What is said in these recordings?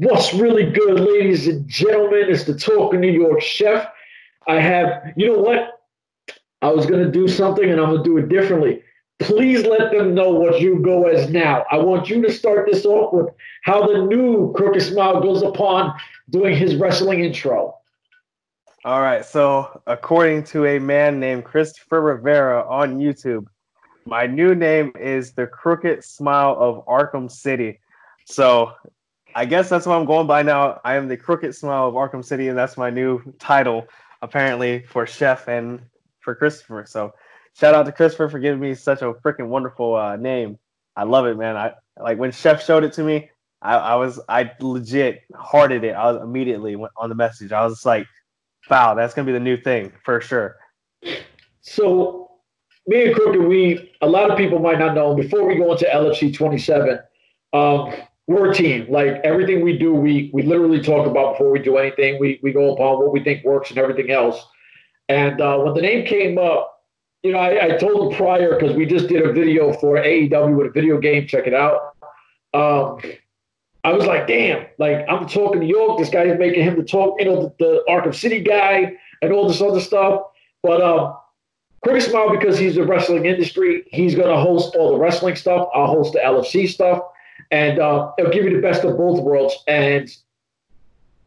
What's really good, ladies and gentlemen, is the Talking New York Chef. I have, you know what? I was going to do something and I'm going to do it differently. Please let them know what you go as now. I want you to start this off with how the new Crooked Smile goes upon doing his wrestling intro. All right, so according to a man named Christopher Rivera on YouTube, my new name is the Crooked Smile of Arkham City. So I guess that's what I'm going by now. I am the Crooked Smile of Arkham City, and that's my new title, apparently, for Chef and for Christopher. So shout out to Christopher for giving me such a freaking wonderful name. I love it, man. I like when Chef showed it to me. I legit hearted it. I was immediately went on the message. I was just like, wow, that's gonna be the new thing for sure. So me and Crooked, a lot of people might not know, before we go into LFC 27, we're a team. Like everything we do, we literally talk about before we do anything. We go upon what we think works and everything else. And when the name came up, I told him prior, because we just did a video for AEW with a video game. Check it out. I was like, damn, like I'm talking New York. This guy is making him the talk, the Arkham City guy and all this other stuff. But Crooked Smile, because he's the wrestling industry, he's going to host all the wrestling stuff. I'll host the LFC stuff. And it'll give you the best of both worlds. And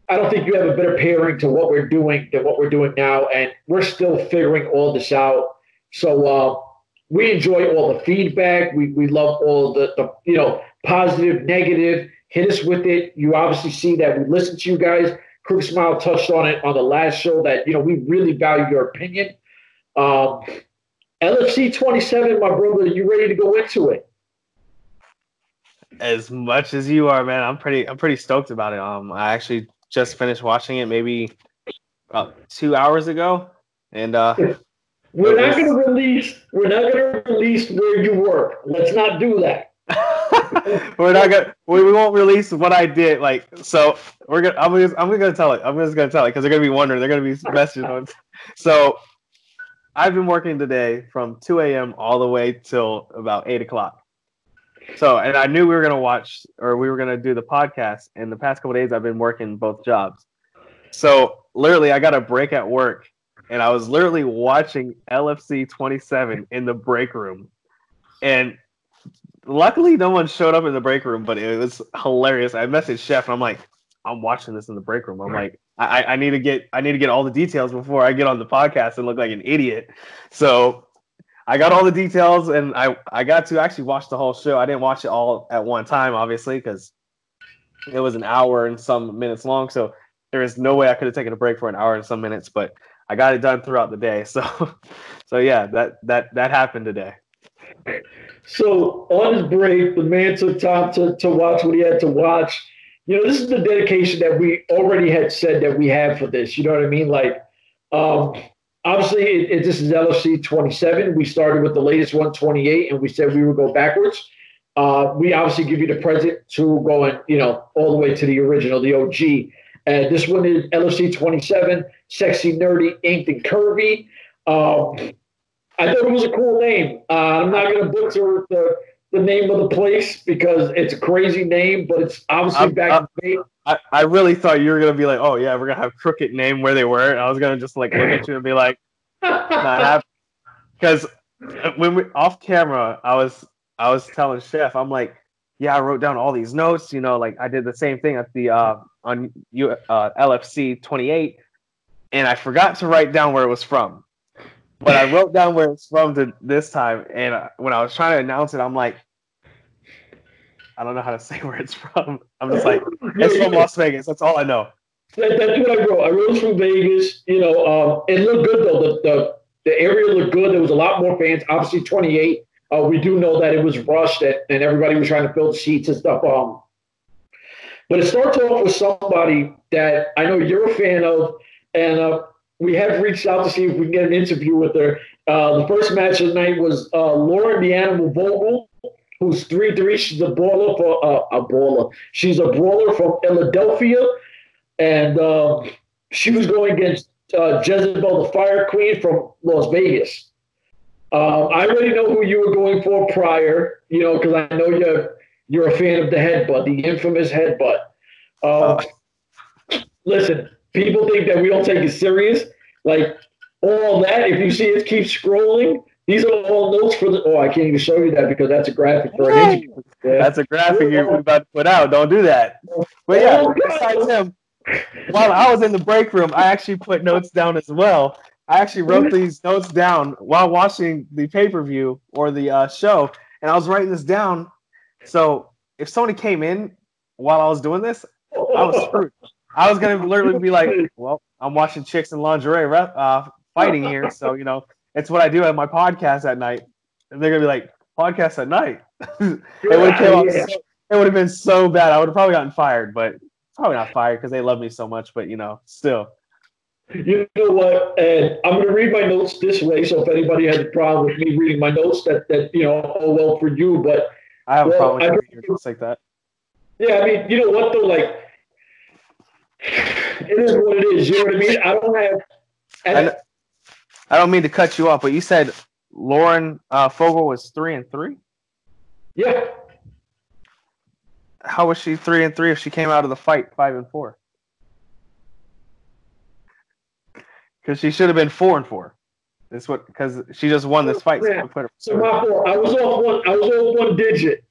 I don't think you have a better pairing to what we're doing than what we're doing now. And we're still figuring all this out. So we enjoy all the feedback. We love all the positive, negative. Hit us with it. You obviously see that we listen to you guys. Crooked Smile touched on it on the last show that, we really value your opinion. LFC 27, my brother, you ready to go into it? As much as you are, man, I'm pretty stoked about it. I actually just finished watching it maybe about 2 hours ago, and we're not going to release where you work. Let's not do that. We won't release what I did. Like, so I'm gonna tell it. I'm just gonna tell it because they're gonna be wondering. They're gonna be messaging on. So I've been working today from 2 a.m. all the way till about 8 o'clock. So, and I knew we were going to do the podcast. And the past couple of days, I've been working both jobs. So, literally, I got a break at work. And I was literally watching LFC 27 in the break room. And luckily, no one showed up in the break room, but it was hilarious. I messaged Chef, and I'm like, I'm watching this in the break room. I'm like, I need to get all the details before I get on the podcast and look like an idiot. So I got all the details, and I got to actually watch the whole show. I didn't watch it all at one time, obviously, because it was an hour and some minutes long. So there is no way I could have taken a break for an hour and some minutes, but I got it done throughout the day. So yeah, that happened today. So on his break, the man took time to watch what he had to watch. This is the dedication that we already had said that we have for this. You know what I mean? Like, obviously, this is LFC 27. We started with the latest one, 28, and we said we would go backwards. We obviously give you the present to going, all the way to the original, the OG. And this one is LFC 27, Sexy, Nerdy, Inked, and Curvy. I thought it was a cool name. I'm not going to butcher the name of the place because it's a crazy name, but it's obviously back in the day. I really thought you were going to be like, oh, yeah, we're going to have Crooked name where they were. And I was going to just like look at you and be like, not happy. Because when we off camera, I was telling Chef, I'm like, yeah, I wrote down all these notes. Like I did the same thing at the on LFC 28, and I forgot to write down where it was from. But I wrote down where it's from this time, and when I was trying to announce it, I'm like, I don't know how to say where it's from. I'm just like, it's from Las Vegas. That's all I know. That's what I wrote. I wrote from Vegas. It looked good though. The area looked good. There was a lot more fans. Obviously, 28. We do know that it was rushed and everybody was trying to fill the seats and stuff. But it starts off with somebody that I know you're a fan of, and we have reached out to see if we can get an interview with her. The first match of the night was Lauren the Animal Vogel, who's 3'3". She's a baller She's a brawler from Philadelphia, and she was going against Jezebel the Fire Queen from Las Vegas. I already know who you were going for prior, because I know you're a fan of the headbutt, the infamous headbutt. Um, Listen, people think that we don't take it serious. Like all that, if you see us keep scrolling, these are all notes for the. Oh, I can't even show you that because that's a graphic for an interview. Yeah. That's a graphic you're about to put out. Don't do that. But yeah, besides him, while I was in the break room, I actually put notes down as well. I actually wrote these notes down while watching the pay-per-view or the show, and I was writing this down. So if somebody came in while I was doing this, I was screwed. I was gonna literally be like, "Well, I'm watching chicks in lingerie fighting here, so it's what I do at my podcast at night." And they're gonna be like, "Podcast at night?" It would have been so bad. I would have probably gotten fired, but probably not fired because they love me so much. But still. You know what? And I'm going to read my notes this way. So if anybody has a problem with me reading my notes, that oh well for you. But I have a problem with reading notes like that. Yeah, I mean, you know what though? Like, it is what it is. You know what I mean? I don't have. I don't mean to cut you off, but you said Lauren Fogel was 3-3. Yeah. How was she 3-3 if she came out of the fight 5-4? Because she should have been 4-4. That's what, because she just won this fight. So my fault. I was off one digit.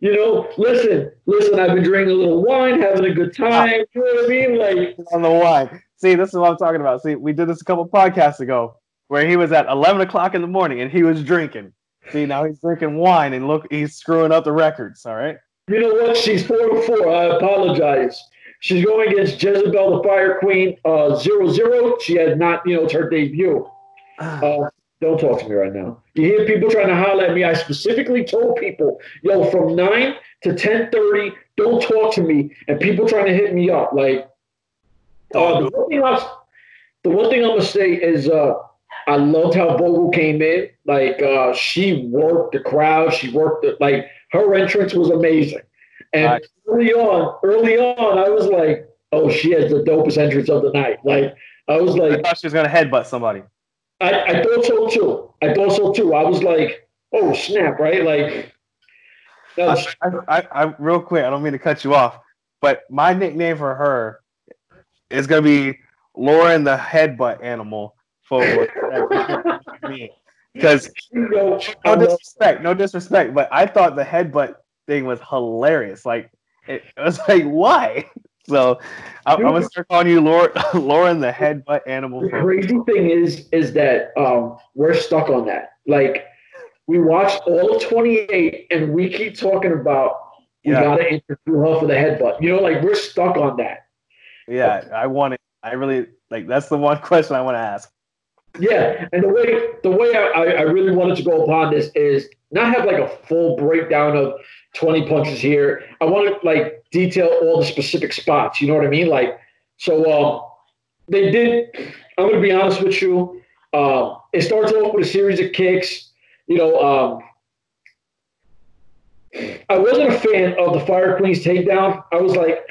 Listen. I've been drinking a little wine, having a good time. You know what I mean? Like on the wine. See, this is what I'm talking about. See, we did this a couple podcasts ago, where he was at 11 o'clock in the morning and he was drinking. See, now he's drinking wine and look, he's screwing up the records. All right. You know what? She's 4-4. I apologize. She's going against Jezebel, the Fire Queen, 0-0. She has not, it's her debut. Don't talk to me right now. You hear people trying to holler at me. I specifically told people, from 9 to 10:30, don't talk to me. And people trying to hit me up. Like, the one thing I'm going to say is I loved how Vogel came in. Like, she worked the crowd. She worked like, her entrance was amazing. And early on, I was like, oh, she has the dopest entrance of the night. Like, I was like, I thought she was going to headbutt somebody. I thought so too. I was like, oh, snap, right? Like, I real quick, I don't mean to cut you off, but my nickname for her is going to be Lauren the Headbutt Animal. Because no disrespect, but I thought the headbutt thing was hilarious. Like, it was like, why? So I'm gonna start calling you Lauren the Headbutt Animal. The crazy thing is that we're stuck on that. Like, we watched all of 28, and we keep talking about we gotta interview her for the headbutt. Like, we're stuck on that. Yeah, I want it. I really like. That's the one question I want to ask. Yeah, and the way I really wanted to go upon this is not have like a full breakdown of 20 punches here. I want to like detail all the specific spots. You know what I mean? Like, so they did. I'm going to be honest with you. It starts off with a series of kicks. I wasn't a fan of the Fire Queen's takedown. I was like,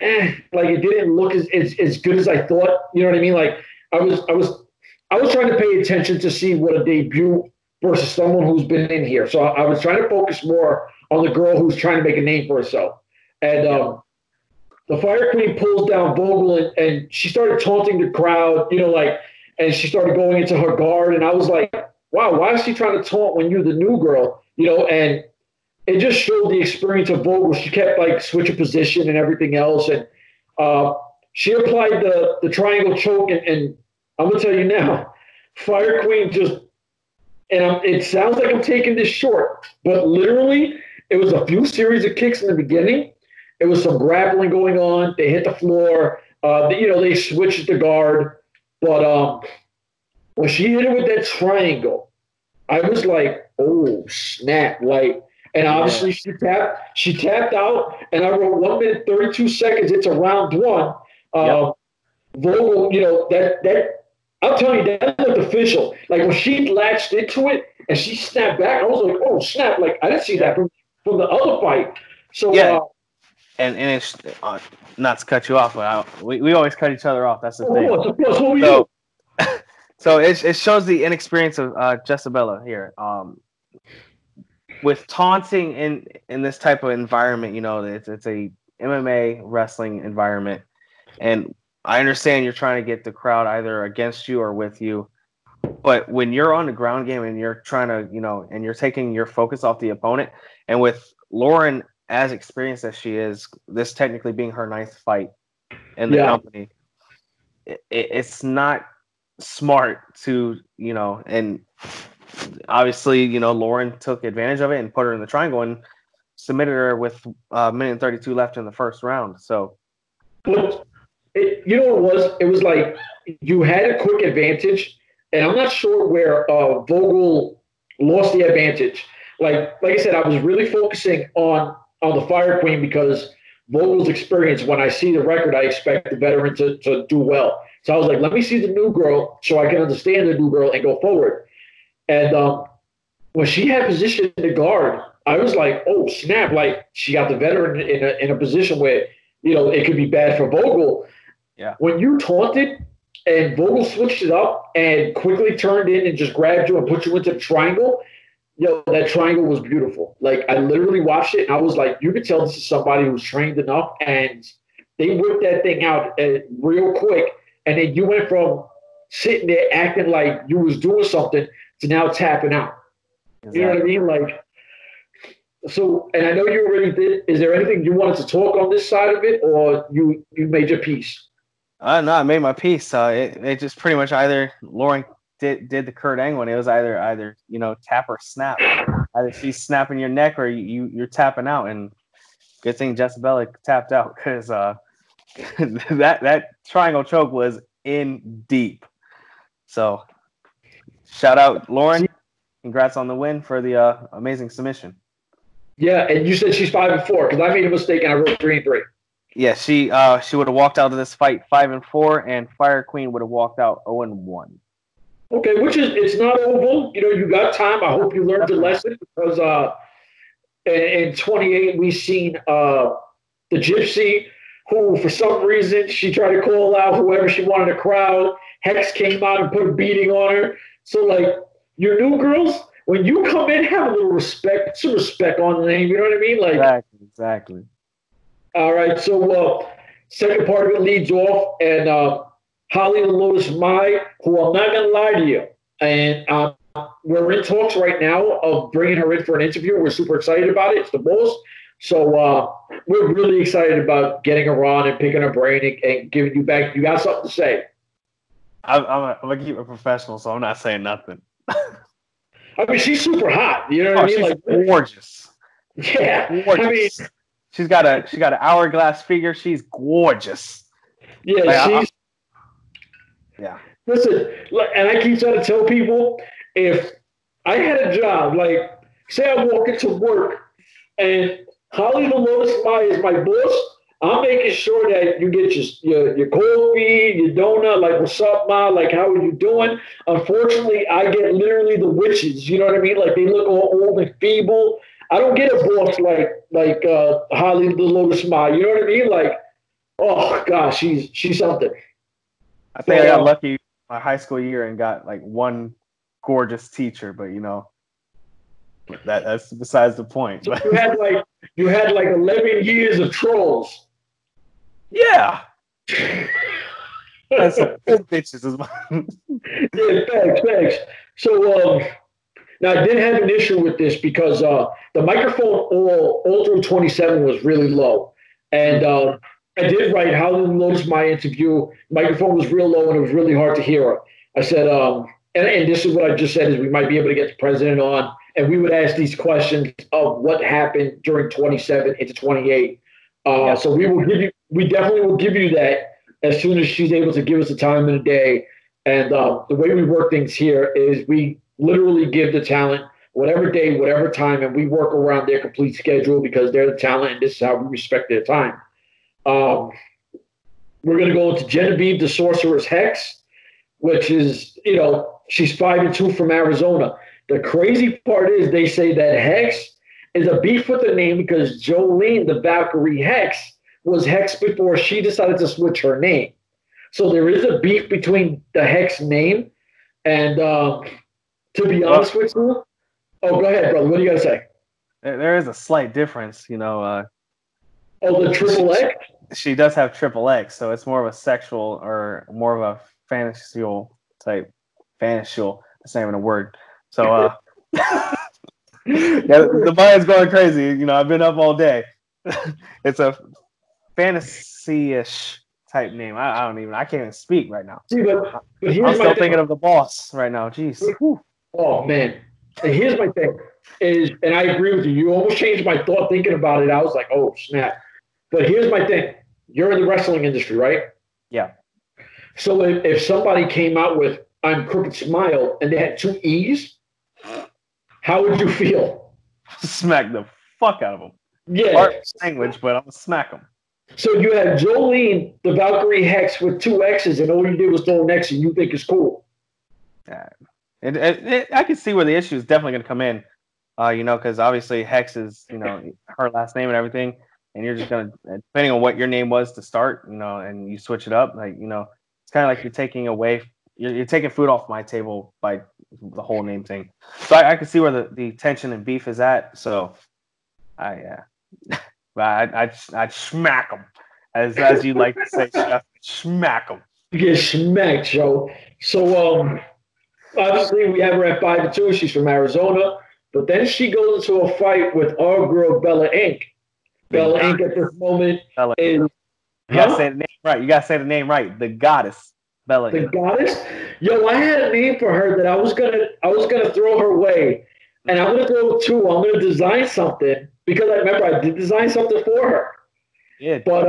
like it didn't look as good as I thought. You know what I mean? Like, I was trying to pay attention to see what a debut versus someone who's been in here. So I was trying to focus more on the girl who's trying to make a name for herself. And the Fire Queen pulls down Vogel, and she started taunting the crowd, and she started going into her guard. And I was like, wow, why is she trying to taunt when you're the new girl? And it just showed the experience of Vogel. She kept like switching position and everything else. And she applied the triangle choke, and I'm going to tell you now, Fire Queen just, and it sounds like I'm taking this short, but literally it was a few series of kicks in the beginning. It was some grappling going on. They hit the floor. They switched the guard. But when she hit it with that triangle, I was like, oh, snap. Like, and obviously she tapped out, and I wrote 1 minute, 32 seconds. It's a round one. Vogel, that I'm telling you, that looked official. Like, when she latched into it and she snapped back, I was like, oh, snap. Like, I didn't see that from the other fight. So, and it's not to cut you off, but we always cut each other off. That's the thing. Of course. What we do? So it shows the inexperience of Jezebel here. With taunting in this type of environment, it's a MMA wrestling environment, and I understand you're trying to get the crowd either against you or with you. But when you're on the ground game and you're trying to, and you're taking your focus off the opponent, and with Lauren as experienced as she is, this technically being her ninth fight in the company, it's not smart to, and obviously, Lauren took advantage of it and put her in the triangle and submitted her with a minute and 32 left in the first round. So, but you know what it was? It was like you had a quick advantage, and I'm not sure where Vogel lost the advantage. Like I said, I was really focusing on the Fire Queen because Vogel's experience. When I see the record, I expect the veteran to do well. So I was like, let me see the new girl so I can understand the new girl and go forward. And when she had position to guard, I was like, oh, snap. Like, she got the veteran in a position where, it could be bad for Vogel. Yeah. When you taunted and Vogel switched it up and quickly turned in and just grabbed you and put you into the triangle, that triangle was beautiful. Like, I literally watched it, and I was like, you could tell this is somebody who's trained enough, and they whipped that thing out real quick. And then you went from sitting there acting like you was doing something to now tapping out. Exactly. You know what I mean? Like, so, and I know you already did. Is there anything you wanted to talk on this side of it, or you made your piece? No, I made my piece. It just pretty much either Lauren did the Kurt Angle, and it was either tap or snap. Either she's snapping your neck or you're tapping out. And good thing Jezebel tapped out because that triangle choke was in deep. So shout out Lauren. Congrats on the win for the amazing submission. Yeah, and you said she's 5-4 because I made a mistake and I wrote 3-3. Yeah, she would have walked out of this fight 5-4, and Fire Queen would have walked out 0-1. Okay, which is, it's not over. You got time. I hope you learned your lesson because in 28 we seen the Gypsy, who for some reason she tried to call out whoever she wanted to crowd. Hex came out and put a beating on her. So like your new girls, when you come in, have a little respect, some respect on the name. You know what I mean? Like exactly. All right, so second part of it leads off, and Holly the Lotus Mai, who I'm not going to lie to you, and we're in talks right now of bringing her in for an interview. We're super excited about it. It's the most. So we're really excited about getting her on and picking her brain and giving you back. You got something to say? I'm going to keep it professional, so I'm not saying nothing. I mean, she's super hot. You know what I mean? She's like gorgeous. Yeah. Gorgeous. I mean, she's got an hourglass figure. She's gorgeous. Yeah, like, yeah. Listen, and I keep trying to tell people, if I had a job, like say I walk into work and Holly the Lotus Mai is my boss, I'm making sure that you get your coffee, your donut, like, what's up, Ma? Like, how are you doing? Unfortunately, I get literally the witches, you know what I mean? Like, they look all old and feeble. I don't get a boss like Holly the Lotus Mai, you know what I mean? Like, oh, gosh, she's something. I think I got lucky my high school year and got, like, one gorgeous teacher, but, that's besides the point. So you had like 11 years of trolls. Yeah. That's some bitches as well. Yeah, thanks. So now I did have an issue with this because the microphone all through 27 was really low. And I did write how to Lotus my interview. Microphone was real low and it was really hard to hear her. I said, and this is what I just said, is we might be able to get the president on, and we would ask these questions of what happened during 27 into 28. So we definitely will give you that as soon as she's able to give us the time in the day. And the way we work things here is we literally give the talent whatever day, whatever time, and we work around their complete schedule because they're the talent, and this is how we respect their time. We're going to go into Genevieve the Sorcerer's Hex, which is, she's 5-2 from Arizona. The crazy part is they say that Hex is a beef with the name because Jolene, the Valkyrie Hex, was Hex before she decided to switch her name. So there is a beef between the Hex name and, to be honest with you, oh, go ahead, brother. What do you got to say? There is a slight difference, Oh, the triple X? She does have triple X, so it's more of a sexual or more of a fantasial type. Fantasial. That's not even a word. So, yeah, the mind's going crazy. You know, I've been up all day. It's a fantasy-ish type name. I can't even speak right now. See, but I'm still thinking of the boss right now. Jeez. Oh, man. And here's my thing is, and I agree with you. You almost changed my thought thinking about it. I was like, oh, snap. But here's my thing. You're in the wrestling industry, right? Yeah. So if somebody came out with I'm Crooked Smile and they had two E's, how would you feel? Smack the fuck out of them. Yeah. Art language, but I'm going to smack them. So you have Jolene, the Valkyrie Hex with two X's, and all you did was throw an X and you think it's cool. Yeah. I can see where the issue is definitely going to come in, you know, because obviously Hex is, you know, her last name and everything. And you're just going to, depending on what your name was to start, you know, and you switch it up, like, you know, it's kind of like you're taking away, you're taking food off my table by the whole name thing. So I can see where the tension and beef is at. So I'd smack them, as you like to say, Chef. Smack them. You get smacked, Joe. So obviously we have her at 5-2. She's from Arizona, but then she goes into a fight with our girl Bella Inc. Bella Inc. at this moment is. You gotta say the name right. You gotta say the name right. The goddess Bella. The goddess. Yo, I had a name for her that I was gonna throw her way, and I'm gonna throw two. I'm gonna design something because I remember I did design something for her. Yeah. But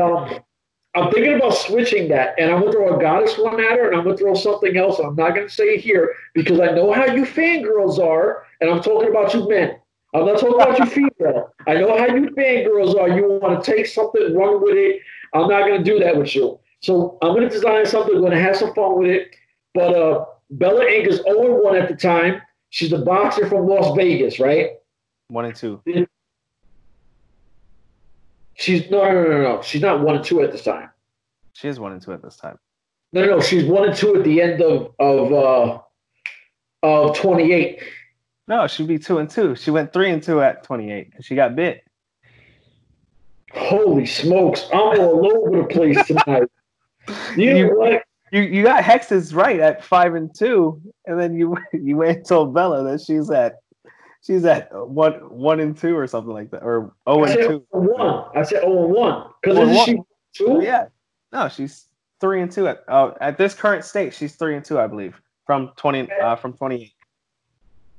I'm thinking about switching that, and I'm gonna throw a goddess one at her, and I'm gonna throw something else. I'm not gonna say it here because I know how you fangirls are, and I'm talking about you men. I'm not talking about you female. I know how you fangirls are. You want to take something, run with it. I'm not going to do that with you. So I'm going to design something. I'm going to have some fun with it. But Bella Inc. is 0-1 at the time. She's a boxer from Las Vegas, right? 1-2. She's no. She's not 1-2 at this time. She is 1-2 at this time. No. She's 1-2 at the end of 28. No, she'd be 2-2. She went 3-2 at 28 because she got bit. Holy smokes! I'm all over the place tonight. You know what? You got Hexes right at 5-2, and then you went and told Bella that she's at 1-2 or something like that, or 0-2. I said 0-1 because isn't she 2? Yeah, no, she's 3-2 at this current state. She's 3-2, I believe, from 28.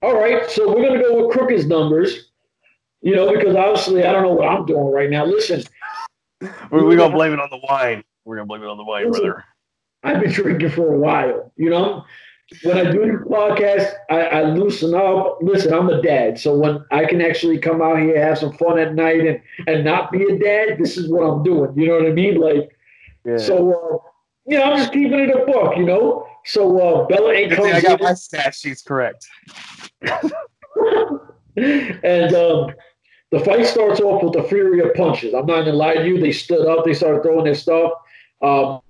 All right, so we're gonna go with Crooked's numbers, you know, because obviously I don't know what I'm doing right now. Listen, we're gonna blame it on the wine. We're gonna blame it on the wine, brother. I've been drinking for a while, you know. When I do these podcasts, I loosen up. Listen, I'm a dad, so when I can actually come out here, have some fun at night, and not be a dad, this is what I'm doing. You know what I mean? Like, yeah. So, you know, I'm just keeping it a buck, you know. So Bella ain't coming. I got my stat sheets correct. And the fight starts off with a fury of punches. I'm not gonna lie to you. They stood up. They started throwing their stuff. Bella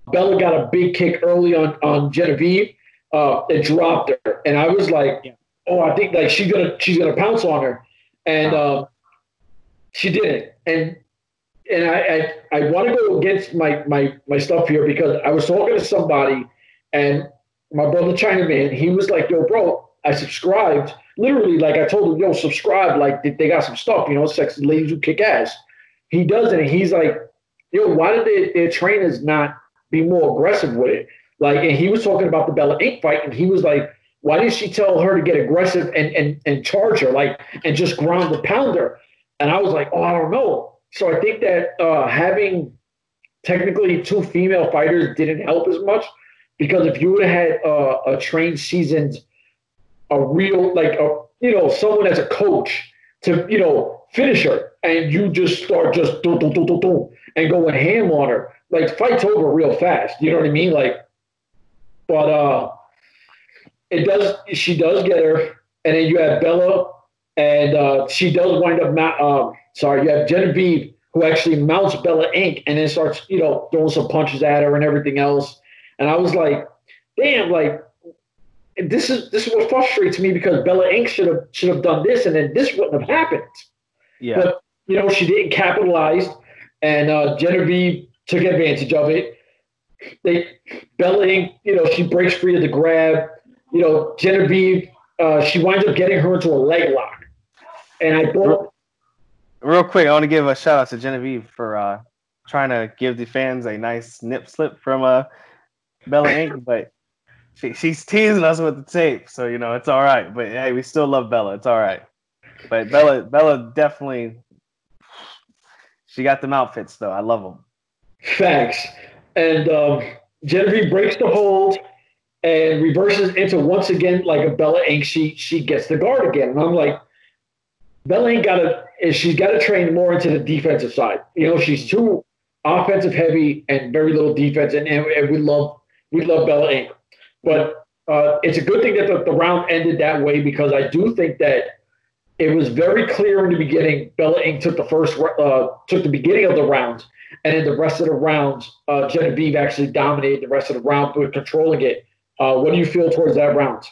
got a big kick early on Genevieve. It dropped her, and I was like, "Oh, I think like she's gonna pounce on her," and she didn't. And I want to go against my stuff here because I was talking to somebody, and my brother Chinaman, he was like, "Yo, bro, I subscribed." Literally, like I told him, "Yo, subscribe." Like they got some stuff, you know, sexy ladies who kick ass. He does it, and he's like, "Yo, why did their trainers not be more aggressive with it?" Like, and he was talking about the Bella Inc. fight, and he was like, "Why didn't she tell her to get aggressive and charge her, like, and just ground and pound her?" And I was like, "Oh, I don't know." So I think that having technically two female fighters didn't help as much because if you would have had a trained, seasoned, a real someone as a coach to finish her, and you just start just and going ham on her, like fight's over real fast. You know what I mean? Like. But she does get her, and then you have Bella, and she does wind up. You have Genevieve, who actually mounts Bella Inc. and then starts, throwing some punches at her and everything else. And I was like, damn, like this is what frustrates me because Bella Inc. should have done this, and then this wouldn't have happened. Yeah. But she didn't capitalize. and Genevieve took advantage of it. Bella Ink, she breaks free of the grab. Genevieve, she winds up getting her into a leg lock. And I thought, real quick, I want to give a shout out to Genevieve for trying to give the fans a nice nip slip from Bella Ink, but she's teasing us with the tape, so it's all right. But hey, we still love Bella. It's all right. But Bella definitely, she got them outfits though. I love them. Facts. And Genevieve breaks the hold and reverses into once again like a Bella Ink. She gets the guard again, and I'm like, Bella Ink she's got to train more into the defensive side. She's too offensive heavy and very little defense, and we love Bella Ink. But it's a good thing that the round ended that way, because I do think that it was very clear in the beginning. Bella Ink took the beginning of the rounds, and in the rest of the rounds, Genevieve actually dominated the rest of the round with controlling it. What do you feel towards that round?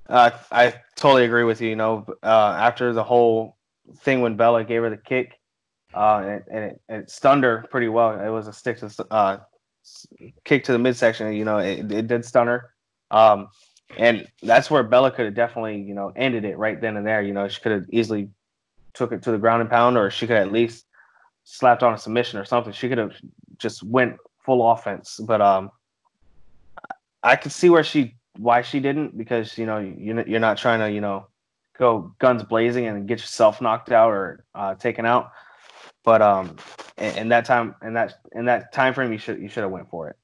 I totally agree with you. After the whole thing when Bella gave her the kick, and it stunned her pretty well. It was a kick to the midsection. It did stun her. And that's where Bella could have definitely, ended it right then and there. She could have easily took it to the ground and pound, or she could at least slapped on a submission or something. She could have just went full offense. But I could see why she didn't, because you're not trying to go guns blazing and get yourself knocked out or taken out. But in that time frame, you should have went for it.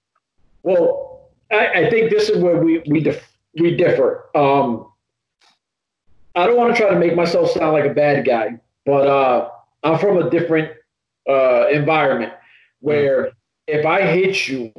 Well, I think this is where we differ. I don't want to try to make myself sound like a bad guy, but I'm from a different environment where if I hit you,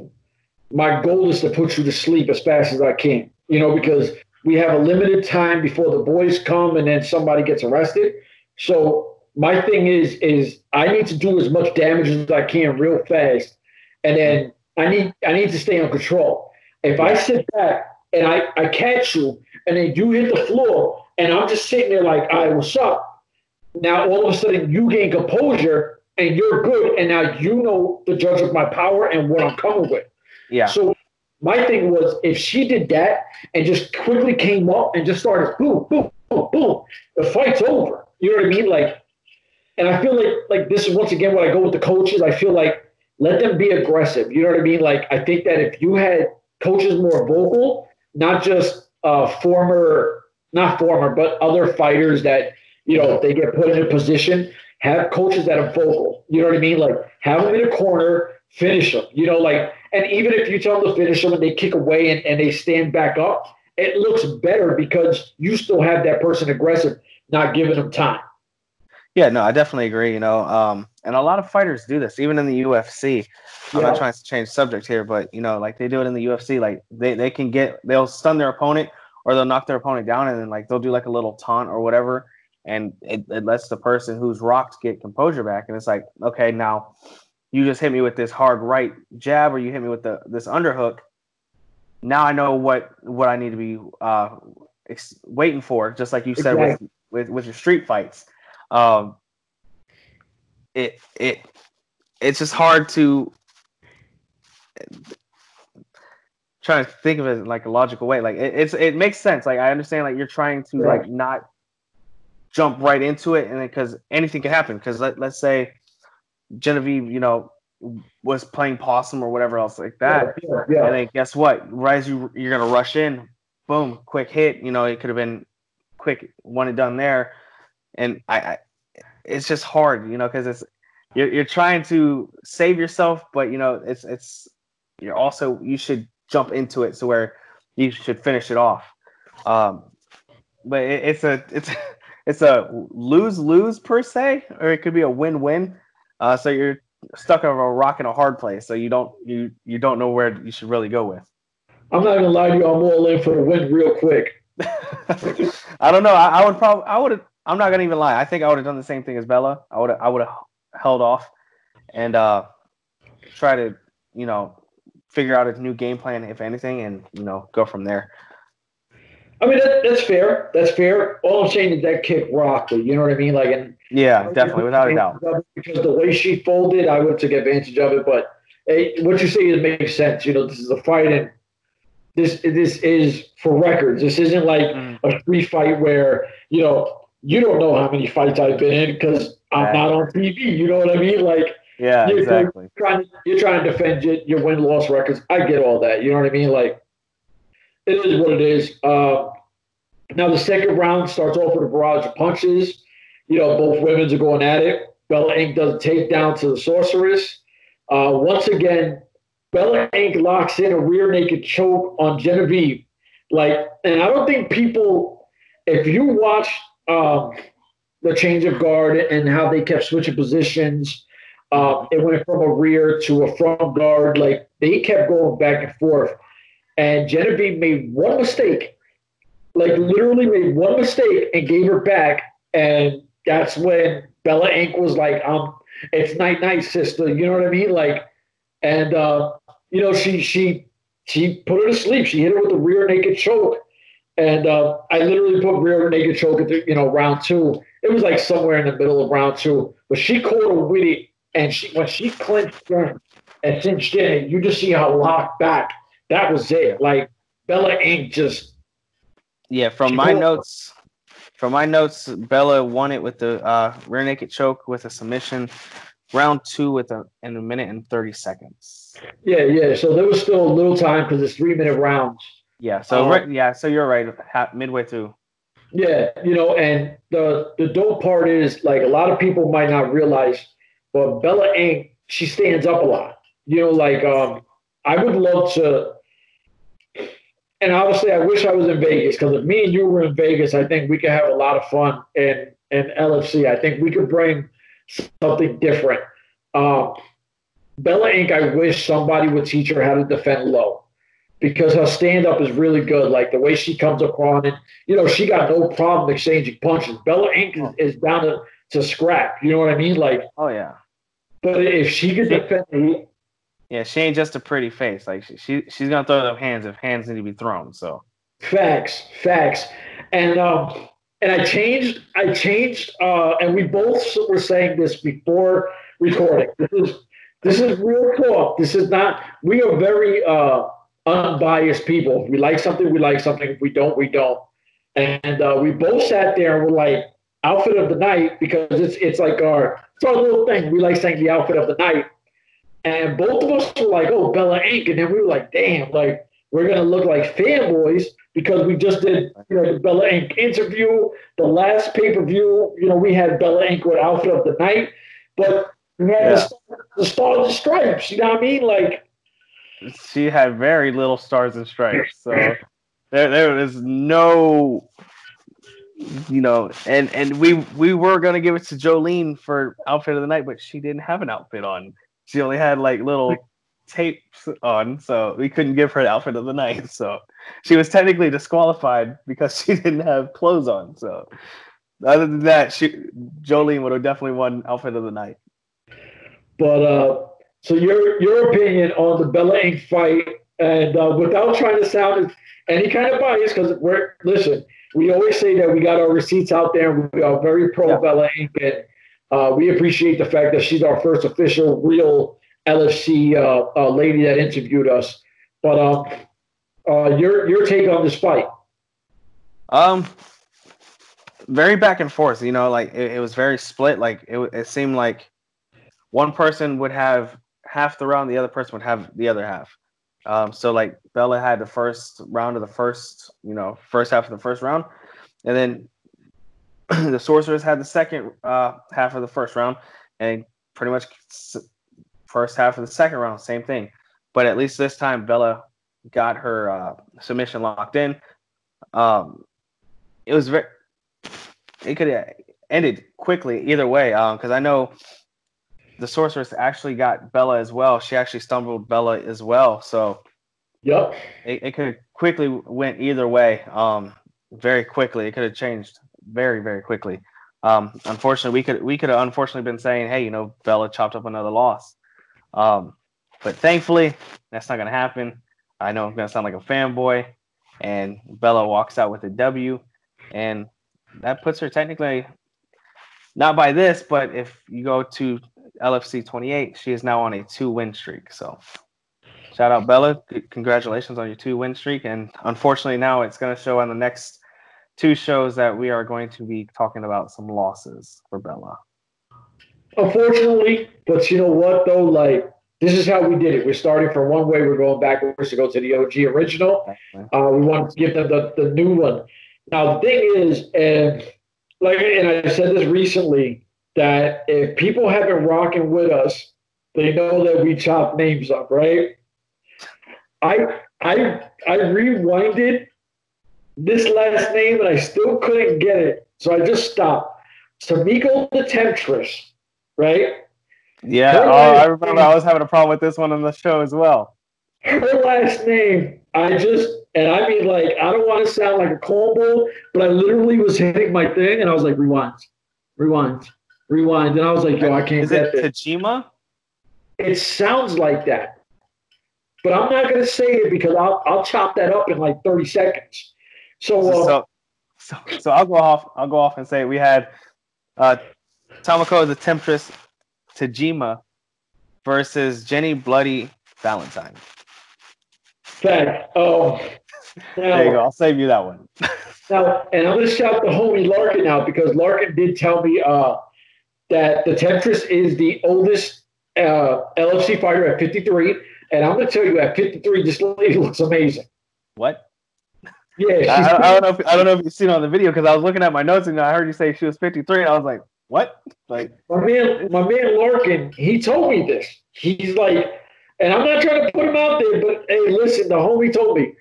my goal is to put you to sleep as fast as I can, because we have a limited time before the boys come and then somebody gets arrested. So my thing is I need to do as much damage as I can real fast, and then I need to stay on control. If I sit back and I catch you and then you hit the floor and I'm just sitting there like, all right, what's up? Now all of a sudden you gain composure and you're good, and now the judge of my power and what I'm coming with. Yeah. So my thing was, if she did that and just quickly came up and just started boom, boom, boom, boom, the fight's over. You know what I mean? And I feel like this is once again when I go with the coaches. I feel like let them be aggressive. You know what I mean? I think that if you had coaches more vocal, not just not former, but other fighters that they get put in a position, have coaches that are vocal. You know what I mean? Have them in a corner, finish them. And even if you tell them to finish them and they kick away and they stand back up, it looks better because you still have that person aggressive, not giving them time. Yeah, no, I definitely agree. And a lot of fighters do this, even in the UFC. I'm not trying to change subject here, but they do it in the UFC. They'll stun their opponent or they'll knock their opponent down, and then they'll do a little taunt or whatever, and it lets the person who's rocked get composure back. And it's like, okay, now you just hit me with this hard right jab, or you hit me with this underhook. Now I know what I need to be waiting for, just like you said with your street fights. It's just hard to try to think of it like a logical way. It makes sense. I understand you're trying to not jump right into it, and because anything can happen. Because let's say Genevieve, was playing possum or whatever else like that, yeah. And then guess what? Right as you're gonna rush in, boom, quick hit. It could have been quick one and done there, and it's just hard, because you're trying to save yourself, but you should jump into it so where you should finish it off. But it's a lose per se, or it could be a win-win. So you're stuck on a rock and a hard place, so you don't know where you should really go with. I'm not gonna lie to you, I'm all in for the win real quick. I don't know. I'm not gonna even lie. I think I would have done the same thing as Bella. I would have held off and try to figure out a new game plan, if anything, and go from there. I mean, that's fair. That's fair. All I'm saying is that kick rocked her. You know what I mean? Like, and Yeah, definitely, without a doubt. because the way she folded, I would take advantage of it. But hey, what you say is makes sense. You know, this is a fight, and this is for records. This isn't like a street fight where you don't know how many fights I've been in because I'm not on TV. You know what I mean? Like, yeah, exactly. You're trying to defend your win loss records. I get all that. You know what I mean? Like, it is what it is. Now the second round starts off with a barrage of punches. Both women's are going at it. Bella Inc. does a takedown to the sorceress. Once again, Bella Inc. locks in a rear naked choke on Genevieve. And I don't think people, if you watch the change of guard and how they kept switching positions, it went from a rear to a front guard. Like, they kept going back and forth. And Genevieve made one mistake, like literally made one mistake and gave her back. And that's when Bella Inc. was like, it's night night, sister. You know what I mean? Like, and she put her to sleep. She hit her with a rear naked choke. And I literally put rear naked choke at the, round two. It was like somewhere in the middle of round two. But she caught her with it. And when she clinched in and cinched in, you just see how locked back. That was it. Like, Bella Inc. just. Yeah, from my notes, Bella won it with the rear naked choke with a submission. Round two in a minute and 30 seconds. Yeah. So there was still a little time because it's 3-minute rounds. Yeah. So so you're right. Midway through. Yeah, and the dope part is, like, a lot of people might not realize, but Bella Inc. she stands up a lot. I would love to. And obviously, I wish I was in Vegas, because if me and you were in Vegas, I think we could have a lot of fun in LFC. I think we could bring something different. Bella Inc., I wish somebody would teach her how to defend low, because her stand-up is really good. Like, the way she comes upon it, she got no problem exchanging punches. Bella Inc. is down to scrap. You know what I mean? Like, oh, yeah. But if she could defend... Yeah, she ain't just a pretty face. Like, she's gonna throw them hands if hands need to be thrown. So facts, and I changed, and we both were saying this before recording. This is real talk. This is not. We are very unbiased people. If we like something, we like something. If we don't, we don't. And we both sat there and were like, outfit of the night, because it's like our little thing. We like saying the outfit of the night. And both of us were like, oh, Bella Inc. And then we were like, damn, like, we're going to look like fanboys, because we just did, the Bella Inc. interview, the last pay-per-view. We had Bella Inc. with outfit of the night. But we had the Stars and Stripes. You know what I mean? Like, she had very little Stars and Stripes. So there is no, and we were going to give it to Jolene for outfit of the night, but she didn't have an outfit on. She only had like little tapes on, so we couldn't give her the outfit of the night. So she was technically disqualified because she didn't have clothes on. So other than that, Jolene would have definitely won outfit of the night. But so your opinion on the Bella Inc. fight, and without trying to sound any kind of bias, because we always say that we got our receipts out there, and we are very pro Bella Inc. And we appreciate the fact that she's our first official real LFC lady that interviewed us. But your take on this fight? Very back and forth. Like, it was very split. Like, it seemed like one person would have half the round, the other person would have the other half. So like, Bella had the first round of the first half of the first round, and then the Sorcerers had the second half of the first round, and pretty much first half of the second round, same thing. But at least this time, Bella got her submission locked in. It could have ended quickly either way, because I know the Sorceress actually got Bella as well. She actually stumbled Bella as well. So yep, it could have quickly went either way. Very quickly, it could have changed very, very quickly. Unfortunately, we could have unfortunately been saying, hey, Bella chopped up another loss. But thankfully, that's not going to happen. I know I'm going to sound like a fanboy, and Bella walks out with a W, and that puts her technically not by this, but if you go to LFC 28, she is now on a 2-win streak. So shout out Bella, congratulations on your 2-win streak, and unfortunately now it's going to show on the next 2 shows that we are going to be talking about some losses for Bella. Unfortunately, but you know what though? Like, this is how we did it. We're starting from one way, we're going backwards to go to the OG original. We want to give them the new one. Now the thing is, and I said this recently, that if people have been rocking with us, they know that we chop names up, right? I rewinded this last name and I still couldn't get it, so I just stopped. Tamiko the Temptress, right? Yeah, I remember I was having a problem with this one on the show as well. Her last name, I mean, like, I don't want to sound like a cornball, but I literally was hitting my thing and I was like, rewind. And I was like, yo, I can't get it. Is it Tajima? It sounds like that. But I'm not going to say it because I'll chop that up in like 30 seconds. So I'll go off and say we had Tamako the Temptress Tajima versus Jenny Bloody Valentine. Fact. There you go. I'll save you that one. Now, and I'm going to shout the homie Larkin out because Larkin did tell me that the Temptress is the oldest LFC fighter at 53. And I'm going to tell you, at 53, this lady looks amazing. What? Yeah, I don't know if you've seen it on the video because I was looking at my notes and I heard you say she was 53, and I was like, what? Like, my man Larkin, he told me this. He's like, and I'm not trying to put him out there, but hey, listen, the homie told me.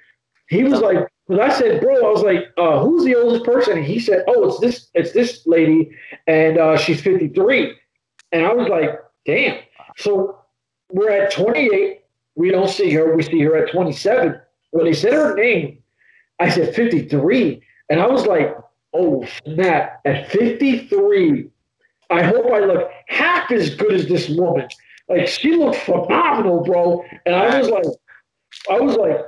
He was like, when I said, bro, I was like, who's the oldest person? And he said, oh, it's this lady, and she's 53. And I was like, damn. So we're at 28. We don't see her. We see her at 27. When they said her name, I said 53. And I was like, oh, snap. At 53, I hope I look half as good as this woman. Like, she looked phenomenal, bro. And I was like,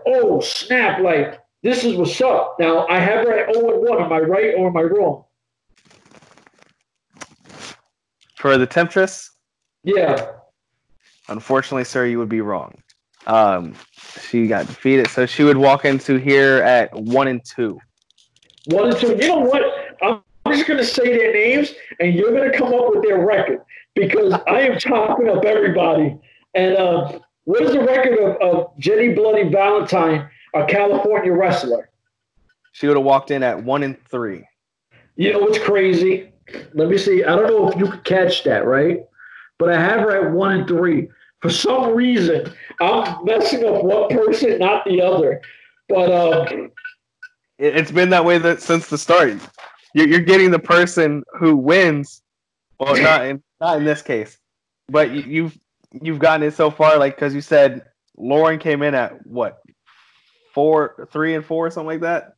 oh, snap. Like, this is what's up. Now, I have her at 0-1. Am I right or am I wrong? For the Temptress? Yeah. Unfortunately, sir, you would be wrong. She got defeated, so she would walk into here at 1-2. 1-2. You know what? I'm just going to say their names, and you're going to come up with their record because I am chopping up everybody. And what is the record of Jenny Bloody Valentine, a California wrestler? She would have walked in at 1-3. You know what's crazy? Let me see. I don't know if you could catch that, right? But I have her at 1-3. For some reason, I'm messing up one person, not the other. But it's been that way since the start. You're getting the person who wins. Well, not in this case, but you've gotten it so far. Like, because you said Lauren came in at what, 3-4, something like that,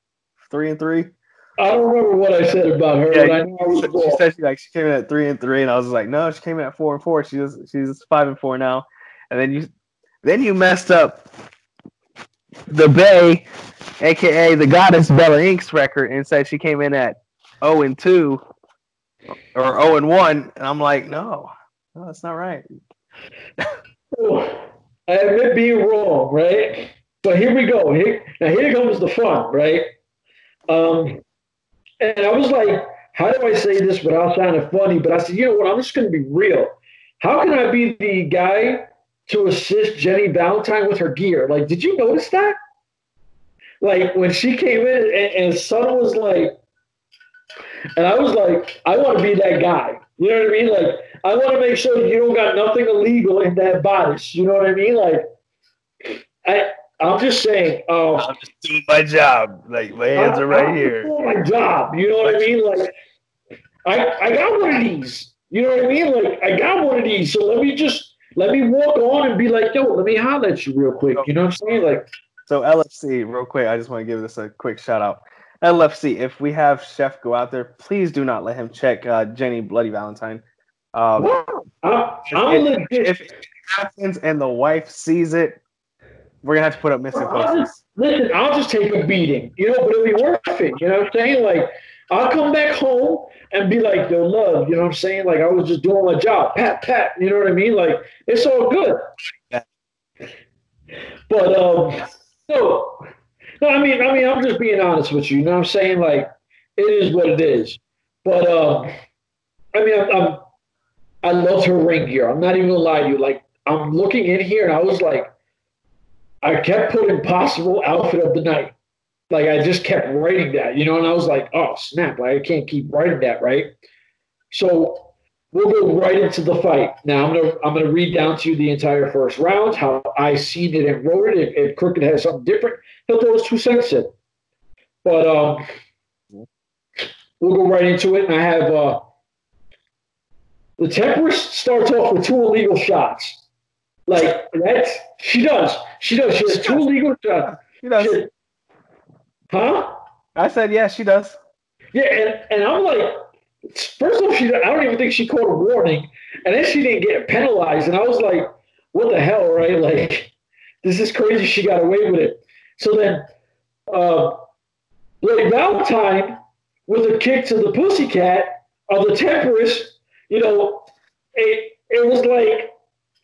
3-3. I don't remember what I said about her. Yeah, but I know I was she said she came in at 3-3, and I was like, no, she came in at 4-4. She's 5-4 now. And then you messed up the Bay, aka the Goddess Bella Inc.'s record, and said she came in at 0-2 or 0-1, and I'm like, no, that's not right. I admit being wrong, right? But here we go. Here comes the fun, right? And I was like, how do I say this without sounding funny? But I said, you know what? I'm just going to be real. How can I be the guy to assist Jenny Valentine with her gear? Like, did you notice that? Like, when she came in and Son was like, and I was like, I want to be that guy. You know what I mean? Like, I want to make sure you don't got nothing illegal in that bodice. You know what I mean? Like, I'm just saying. I'm just doing my job. Like, my hands are right here. Doing my job. You know what I mean? Like, I got one of these. You know what I mean? Like, I got one of these. So let me walk on and be like, yo, let me holler at you real quick. You know what I'm saying? Like, so LFC, real quick, I just want to give this a quick shout out. LFC, if we have Chef go out there, please do not let him check Jenny Bloody Valentine. I'm legit. If it happens and the wife sees it, we're gonna have to put up missing faces. Listen, I'll just take a beating, but it'll be worth it. You know what I'm saying? Like, I'll come back home and be like, yo, love, you know what I'm saying? Like, I was just doing my job. Pat, pat, you know what I mean? Like, it's all good. But, no, I mean, I'm just being honest with you. You know what I'm saying? Like, it is what it is. But, I mean, I loved her ring gear. I'm not even gonna lie to you. Like, I'm looking in here and I was like, I kept putting possible outfit of the night. Like, I just kept writing that, and I was like, oh, snap. Like, I can't keep writing that, right? So we'll go right into the fight. Now, I'm gonna read down to you the entire first round, how I seen it and wrote it. If Crooked has something different, he'll throw his 2 cents in. But we'll go right into it. And I have the Temperance starts off with 2 illegal shots. Like, she does. She has 2 illegal shots. She does. Huh? I said, yeah, she does. Yeah, and I'm like, first of all, I don't even think she caught a warning. And then she didn't get penalized. And I was like, what the hell, right? Like, this is crazy. She got away with it. So then, Bloody Valentine with a kick to the pussycat of the Temperance, it was like,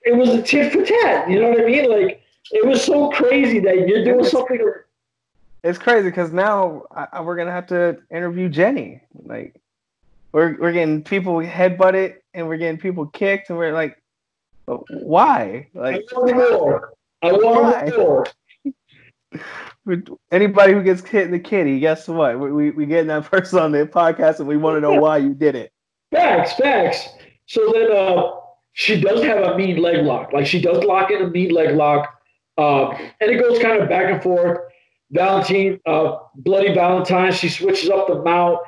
it was a tit for tat. You know what I mean? Like, it was so crazy that you're doing something. It's crazy because now we're gonna have to interview Jenny. Like, we're getting people headbutted and we're getting people kicked and we're like, why? Like, I want more. Anybody who gets hit in the kitty, guess what? We getting that person on the podcast and we want to know why you did it. Facts. So then she does have a mean leg lock. Like, she does lock in a mean leg lock. And it goes kind of back and forth. Bloody Valentine, she switches up the mount,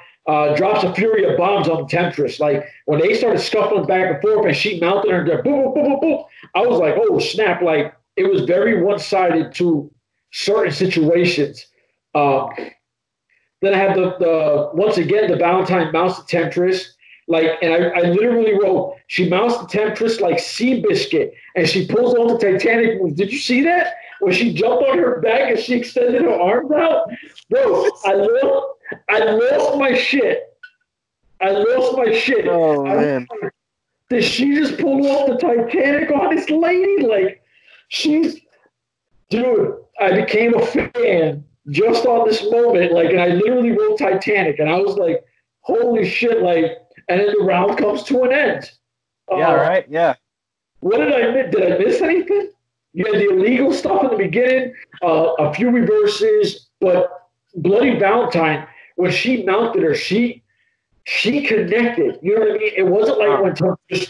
drops a fury of bombs on the Temptress. Like, when they started scuffling back and forth and she mounted her and boom, boom, boom, boom, boom, I was like, oh, snap. Like, it was very one-sided to certain situations. Then I have once again, the Valentine mounts the Temptress. Like, and I literally wrote, she mounts the Temptress like Seabiscuit, and she pulls off the Titanic moves. Did you see that? When she jumped on her back and she extended her arms out? Bro, I lost my shit. Oh, man. Did she just pull off the Titanic on this lady? Like, dude, I became a fan just on this moment. Like, and I literally wrote Titanic, and I was like, holy shit, like, and then the round comes to an end. Yeah, right? Yeah. What did I miss? Did I miss anything? You had the illegal stuff in the beginning, a few reverses, but Bloody Valentine, when she mounted her, she connected. You know what I mean? It wasn't like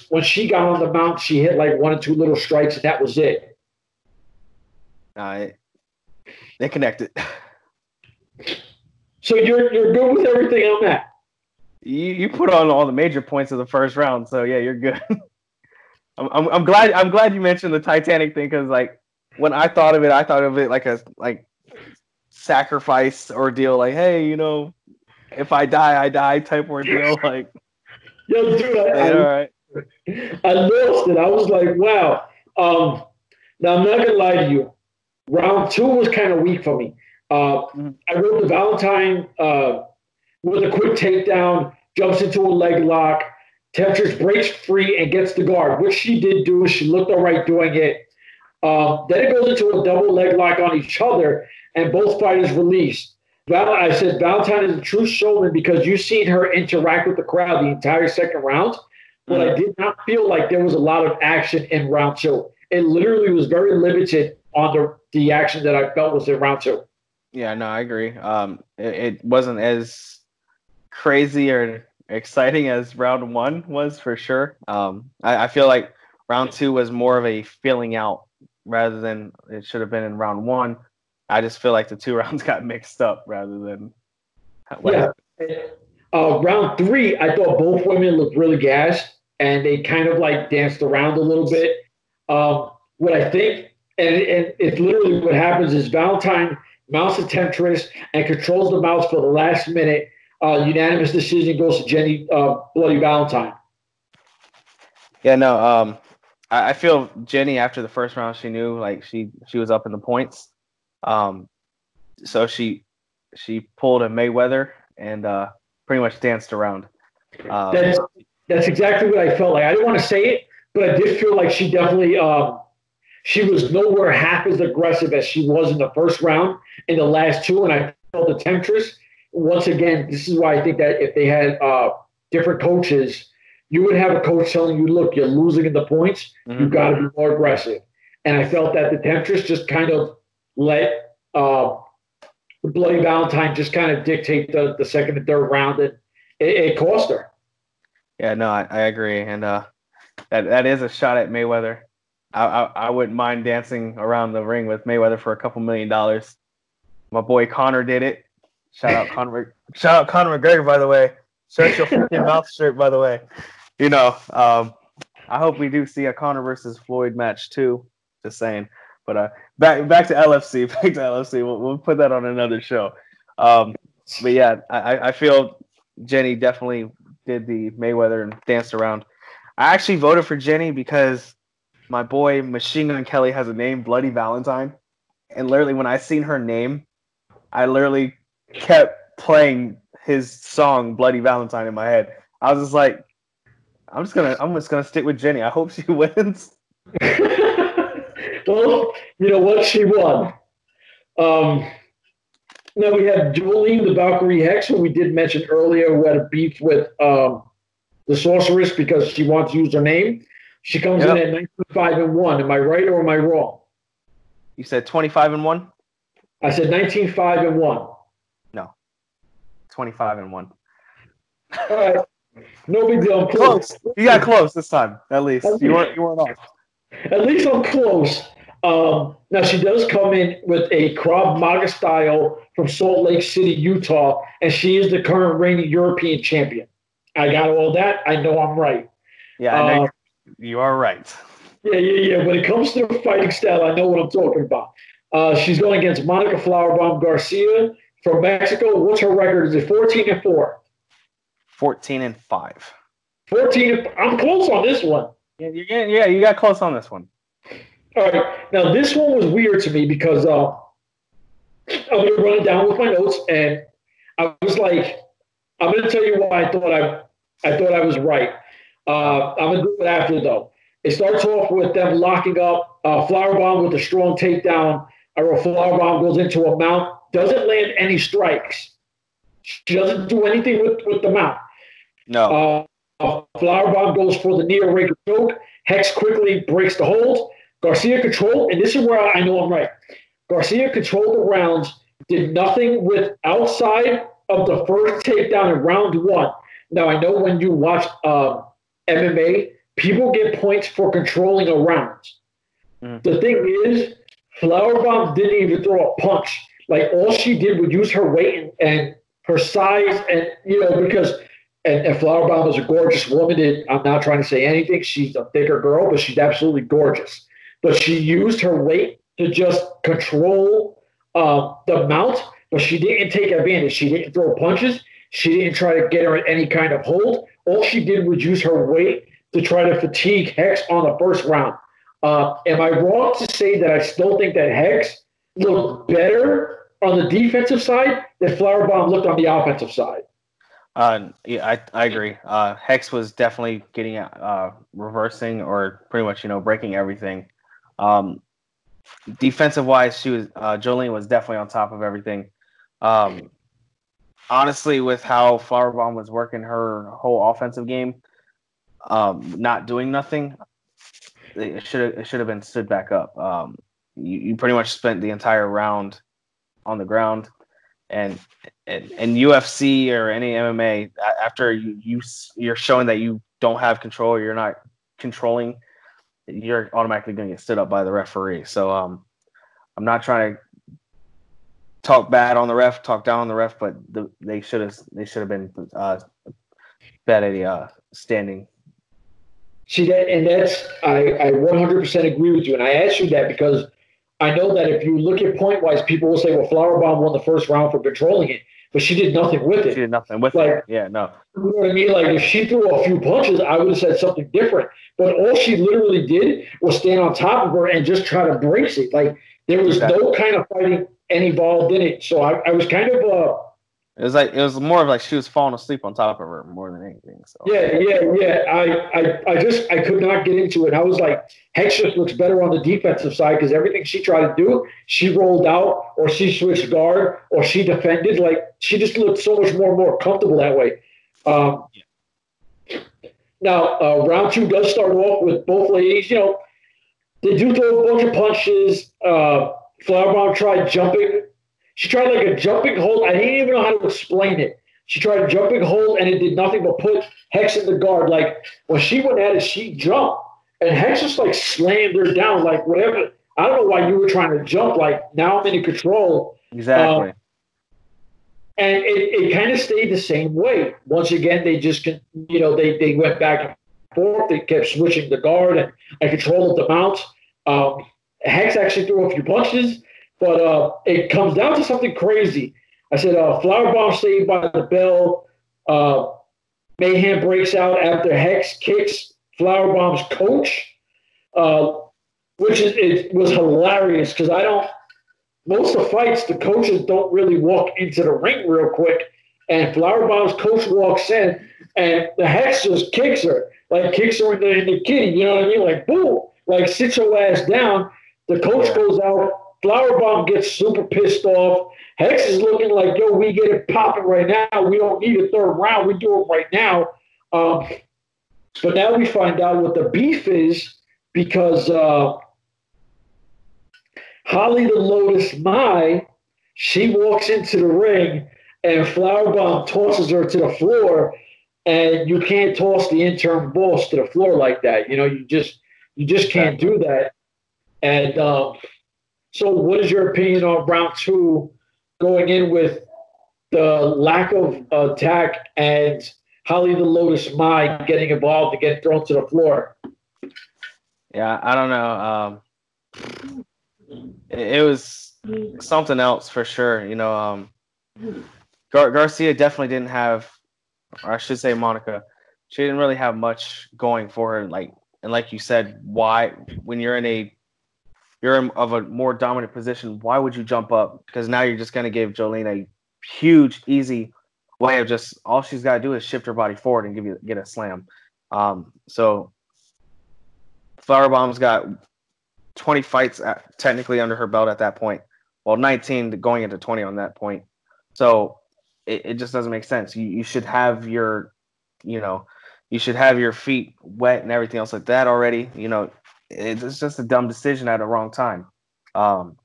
when she got on the mount, she hit like 1 or 2 little strikes, and that was it. They connected. So you're good with everything on that? You put on all the major points of the first round, so yeah, you're good. I'm glad you mentioned the Titanic thing because, like, when I thought of it like a sacrifice ordeal, like, hey, if I die, I die type ordeal. Like, yo, dude, all right. I lost it. I was like, wow. Now I'm not gonna lie to you. Round 2 was kind of weak for me. I wrote the Valentine with a quick takedown, jumps into a leg lock. Temptress breaks free and gets the guard, which she did do. She looked all right doing it. Then it goes into a double leg lock on each other, and both fighters release. I said Valentine is a true showman because you've seen her interact with the crowd the entire second round, but I did not feel like there was a lot of action in round 2. It literally was very limited on the action that I felt was in round 2. Yeah, no, I agree. It wasn't as crazy or exciting as round 1 was for sure. I feel like round 2 was more of a filling out rather than it should have been in round 1. I just feel like the 2 rounds got mixed up rather than what happened. Round 3, I thought both women looked really gassed and they kind of like danced around a little bit. What I think, and it's literally what happens is Valentine mounts the Temptress and controls the mounts for the last minute. Unanimous decision goes to Jenny Bloody Valentine. Yeah, no. I feel Jenny after the first round, she knew like she was up in the points. So she pulled a Mayweather and pretty much danced around. That's exactly what I felt like. I didn't want to say it, but I did feel like she definitely she was nowhere half as aggressive as she was in the first round in the last two, and I felt the temptress. Once again, this is why I think that if they had different coaches, you would have a coach telling you, look, you're losing in the points. Mm-hmm. You've got to be more aggressive. And I felt that the temptress just kind of let Bloody Valentine just kind of dictate the second and third round, and it cost her. Yeah, no, I agree. And that is a shot at Mayweather. I wouldn't mind dancing around the ring with Mayweather for a couple $1 million. My boy Conor did it. Shout out Conor McGregor, by the way. Shut your freaking mouth shirt, by the way. You know, I hope we do see a Conor versus Floyd match too. Just saying. But back to LFC. Back to LFC. We'll put that on another show. But yeah, I feel Jenny definitely did the Mayweather and danced around. I actually voted for Jenny because my boy Machine Gun Kelly has a name, Bloody Valentine. And literally when I seen her name, I literally kept playing his song Bloody Valentine in my head. I was just like, I'm just gonna stick with Jenny. I hope she wins. Well, you know what? She won. Now we have Jolene the Valkyrie Hex, who we did mention earlier, who had a beef with the Sorceress because she wants to use her name. She comes in at 19-5-1. Am I right or am I wrong? You said 25-1? I said 19-5-1. No, 25-1. All right, no big deal. I'm close. You got close this time, at least. You weren't off. At least I'm close. Now she does come in with a Krav Maga style from Salt Lake City, Utah, and she is the current reigning European champion. I got all that. I know I'm right. Yeah, I know you are right. Yeah. When it comes to fighting style, I know what I'm talking about. She's going against Monica Flowerbomb Garcia from Mexico. What's her record? Is it 14-4? 14-5. 14. I'm close on this one. Yeah, you got close on this one. All right. Now, this one was weird to me because I'm going to run it down with my notes, and I was like, I'm going to tell you why I thought I was right. I'm going to do it after, though. It starts off with them locking up Flowerbomb with a strong takedown. Flowerbomb goes into a mount, doesn't land any strikes. She doesn't do anything with the mount. No. Flowerbomb goes for the near raker choke. Hex quickly breaks the hold. Garcia controlled, and this is where I know I'm right. Garcia controlled the rounds, did nothing with outside of the first takedown in round one. Now, I know when you watch MMA, people get points for controlling a round. The thing is, Flowerbomb didn't even throw a punch. Like, all she did was use her weight and her size, and, because and Flowerbomb is a gorgeous woman. I'm not trying to say anything. She's a thicker girl, but she's absolutely gorgeous. But she used her weight to just control the mount, but she didn't take advantage. She didn't throw punches. She didn't try to get her in any kind of hold. All she did was use her weight to try to fatigue Hex on the first round. Am I wrong to say that I still think that Hex looked better on the defensive side than Flowerbomb looked on the offensive side? Yeah, I agree. Hex was definitely getting reversing or pretty much breaking everything. Defensive wise, Jolene was definitely on top of everything. Honestly, with how Flowerbomb was working her whole offensive game, not doing nothing, it should have been stood back up. You pretty much spent the entire round on the ground. And UFC or any MMA, after you're showing that you don't have control, you're not controlling, you're automatically going to get stood up by the referee. So I'm not trying to talk bad on the ref, talk down on the ref, but they should have been bad at standing. See that, and that's I 100% agree with you. And I asked you that because I know that if you look at point-wise, people will say, well, Flowerbomb won the first round for controlling it. but she did nothing with it. She did nothing with Like, it. Yeah, no. You know what I mean? Like if she threw a few punches, I would have said something different. But all she literally did was stand on top of her and just try to brace it. Like there was no kind of fighting involved in it. So I was kind of it was more of like she was falling asleep on top of her more than anything. So yeah. I could not get into it. I was like, Hex just looks better on the defensive side because everything she tried to do, she rolled out or she switched guard or she defended. Like she just looked so much more comfortable that way. Now, round 2 does start off with both ladies. You know, they do throw a bunch of punches. Flowerbomb tried jumping. She tried like a jumping hold. I didn't even know how to explain it. She tried a jumping hold, and it did nothing but put Hex in the guard. Like, when she went at it, she jumped. And Hex just, like, slammed her down, like, whatever. I don't know why you were trying to jump. Like, now I'm in control. Exactly. And it kind of stayed the same way. Once again, they just, you know, they went back and forth. They kept switching the guard and control of the mount. Hex actually threw a few punches, but it comes down to something crazy. I said, Flowerbomb saved by the bell. Mayhem breaks out after Hex kicks Flowerbomb's coach, which it was hilarious because most of the fights, the coaches don't really walk into the ring real quick. And Flowerbomb's coach walks in, and the Hex just kicks her in the kitty. You know what I mean? Like, boom, like sit your ass down. The coach goes out. Flowerbomb gets super pissed off. Hex is looking like, yo, we get it popping right now. We don't need a third round. We do it right now. But now we find out what the beef is because Holly the Lotus Mai, she walks into the ring and Flowerbomb tosses her to the floor, and you can't toss the interim boss to the floor like that. You know, you just can't do that. And so what is your opinion on round 2 going in with the lack of attack and Holly the Lotus Mai getting involved and getting thrown to the floor? Yeah, I don't know. It was something else for sure. You know, Garcia definitely didn't have, or I should say Monica, she didn't really have much going for her. Like you said, why when you're in of a more dominant position, why would you jump up? Because now you're just going to give Jolene a huge, easy way of just all she's got to do is shift her body forward and get a slam. So Flowerbomb's got 20 fights technically under her belt at that point. Well, 19 going into 20 on that point. So it just doesn't make sense. You should have your feet wet and everything else like that already. You know, it's just a dumb decision at the wrong time. Jolene's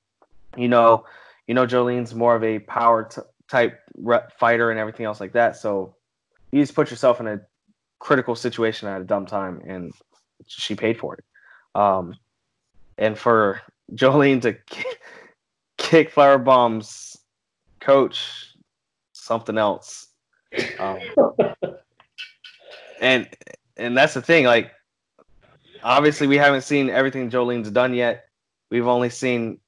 more of a power type fighter and everything else like that. So you just put yourself in a critical situation at a dumb time, and she paid for it. And for Jolene to kick Flowerbomb's coach, something else. And that's the thing, like, obviously we haven't seen everything Jolene's done yet. We've only seen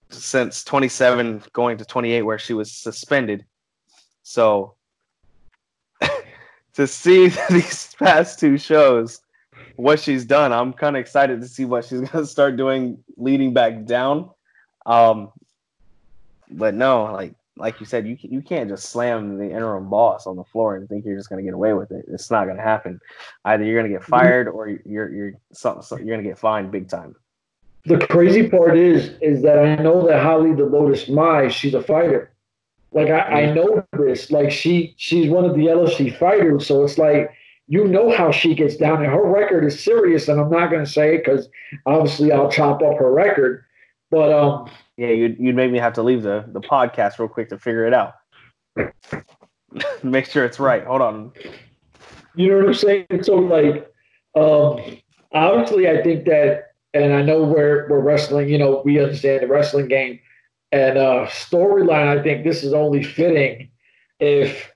since 27 going to 28 where she was suspended. So to see these past 2 shows, what she's done, I'm kind of excited to see what she's going to start doing leading back down. But no, like you said, you can't just slam the interim boss on the floor and think you're just going to get away with it. It's not going to happen. Either you're going to get fired or you're going to get fined big time. The crazy part is that I know that Holly the Lotus Mai, she's a fighter. Like I know this. Like she's one of the LFC fighters, so it's like you know how she gets down, and her record is serious. And I'm not going to say it because obviously I'll chop up her record. But yeah, you'd make me have to leave the podcast real quick to figure it out. Make sure it's right. Hold on. You know what I'm saying? So like, obviously I think that, and I know we're wrestling. You know, we understand the wrestling game. And storyline, I think this is only fitting if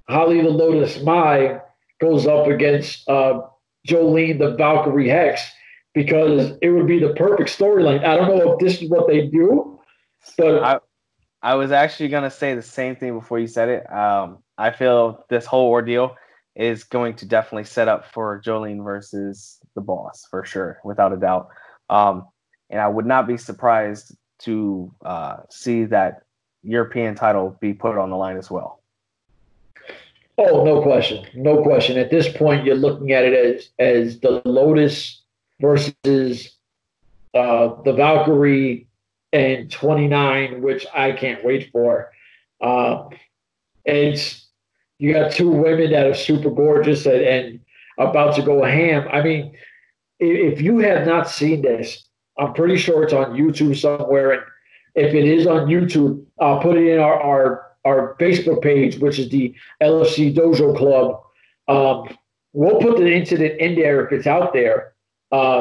Holly the Lotus Mai goes up against Jolene the Valkyrie Hex, because it would be the perfect storyline. I don't know if this is what they do, but I was actually gonna say the same thing before you said it. I feel this whole ordeal is going to definitely set up for Jolene versus the Boss for sure, without a doubt. And I would not be surprised to see that European title be put on the line as well. Oh, no question, no question. At this point, you're looking at it as the Lotus versus the Valkyrie and 29, which I can't wait for. Uh, it's you got two women that are super gorgeous and about to go ham. I mean, if you have not seen this, I'm pretty sure it's on YouTube somewhere. And if it is on YouTube, I'll put it in our Facebook page, which is the LFC Dojo Club. We'll put the incident in there if it's out there.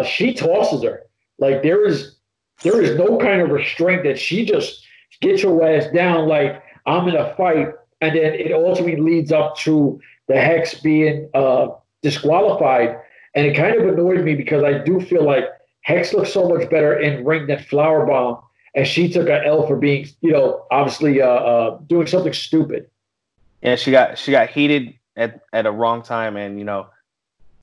She tosses her. Like there is no kind of restraint that she just gets her ass down like I'm in a fight, and then it ultimately leads up to the Hex being disqualified. And it kind of annoyed me because I do feel like Hex looks so much better in ring than Flower Bomb, and she took an L for being, obviously doing something stupid. Yeah, she got heated at a wrong time, and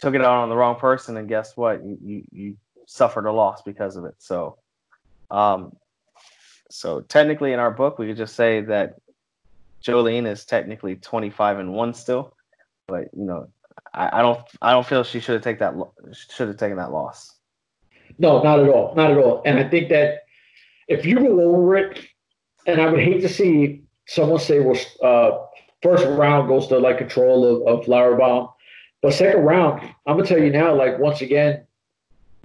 took it out on the wrong person, and guess what? You suffered a loss because of it. So technically in our book, we could just say that Jolene is technically 25-1 still, but I don't feel she should have taken that loss. No, not at all, not at all. And I think that if you go over it, and I would hate to see someone say, well, first round goes to like control of Flower Bomb, but second round, I'm gonna tell you now, like once again,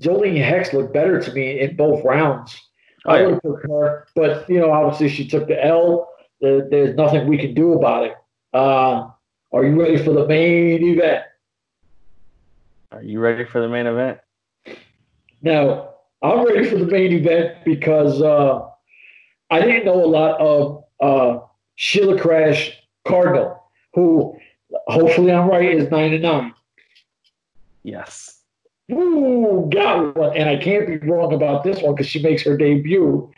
Jolene Hex looked better to me in both rounds. I would have put her, but obviously she took the L. There's nothing we can do about it. Are you ready for the main event? Are you ready for the main event? Now, I'm ready for the main event because I didn't know a lot of Sheila Crash Cardinal, who hopefully I'm right is 9-9. Yes. Ooh, got one. And I can't be wrong about this one because she makes her debut.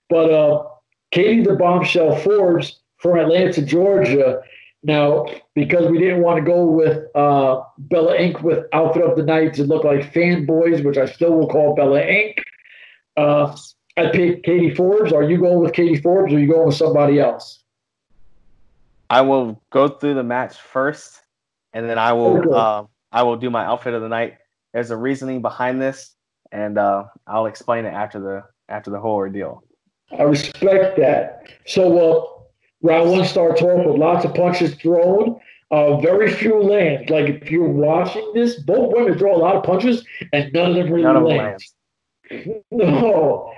But Katie the Bombshell Forbes from Atlanta, Georgia. Now, because we didn't want to go with Bella Inc. with Outfit of the Night to look like fanboys, which I still will call Bella Inc., I picked Katie Forbes. Are you going with Katie Forbes or are you going with somebody else? I will go through the match first, and then I will do my Outfit of the Night. There's a reasoning behind this, and I'll explain it after the whole ordeal. I respect that. So round one starts off with lots of punches thrown, very few land. Like if you're watching this, both women throw a lot of punches, and none of them really land. No.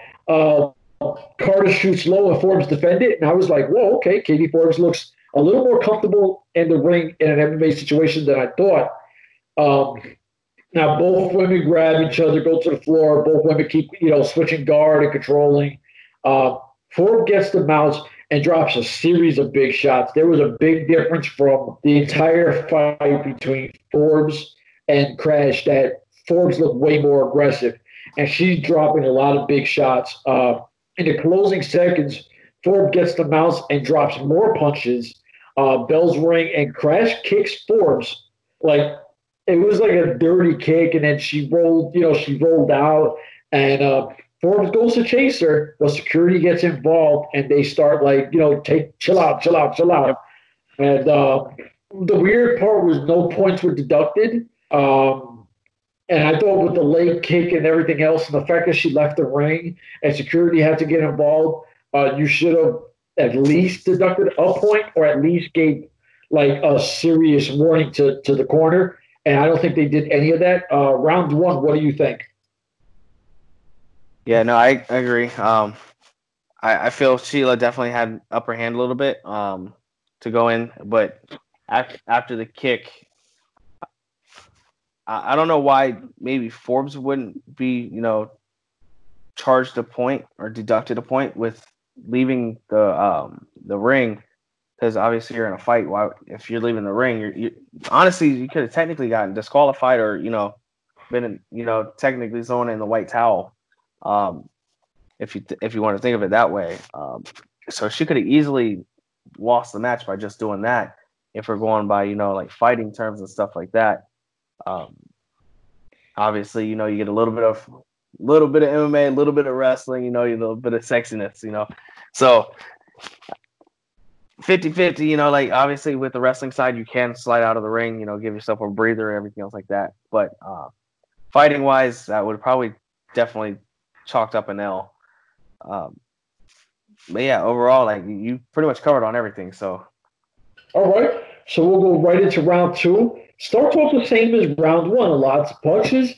Carter shoots low and Forbes defend it, and I was like, whoa, okay, Katie Forbes looks a little more comfortable in the ring in an MMA situation than I thought. Now both women grab each other, go to the floor. Both women keep, switching guard and controlling. Forbes gets the mouse and drops a series of big shots. There was a big difference from the entire fight between Forbes and Crash that Forbes looked way more aggressive, and she's dropping a lot of big shots. In the closing seconds, Forbes gets the mouse and drops more punches. Bells ring, and Crash kicks Forbes like it was like a dirty kick, and then she rolled out, and Forbes goes to chase her, but security gets involved, and they start chill out. Yep. And the weird part was no points were deducted. And I thought with the leg kick and everything else, and the fact that she left the ring and security had to get involved, you should have at least deducted a point or at least gave like a serious warning to the corner. And I don't think they did any of that. Round one, what do you think? Yeah, no, I agree. I feel Sheila definitely had upper hand a little bit to go in, but after the kick, I don't know why maybe Forbes wouldn't be, charged a point or deducted a point with leaving the ring, because obviously you're in a fight. Why, if you're leaving the ring, you honestly you could have technically gotten disqualified or been technically thrown in the white towel. If you want to think of it that way. So she could have easily lost the match by just doing that. If we're going by, like fighting terms and stuff like that. Obviously, you get a little bit of MMA, a little bit of wrestling, a little bit of sexiness, So 50-50, like obviously with the wrestling side, you can slide out of the ring, give yourself a breather and everything else like that. But fighting wise, that would probably definitely chalked up an L. But yeah, overall, like you pretty much covered on everything. So, all right. So we'll go right into round 2. Starts off the same as round 1. Lots of punches,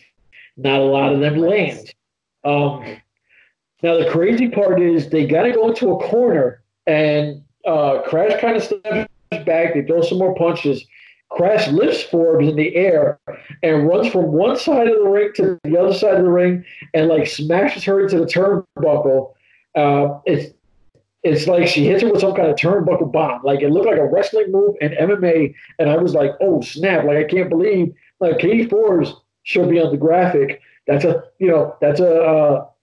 not a lot of them land. Now the crazy part is they got to go into a corner, and Crash kind of steps back. They throw some more punches. Crash lifts Forbes in the air and runs from one side of the ring to the other side of the ring and like smashes her into the turnbuckle. It's like she hits her with some kind of turnbuckle bomb. Like it looked like a wrestling move in MMA, and I was like, "Oh snap!" Like I can't believe like Katie Forbes should be on the graphic. That's a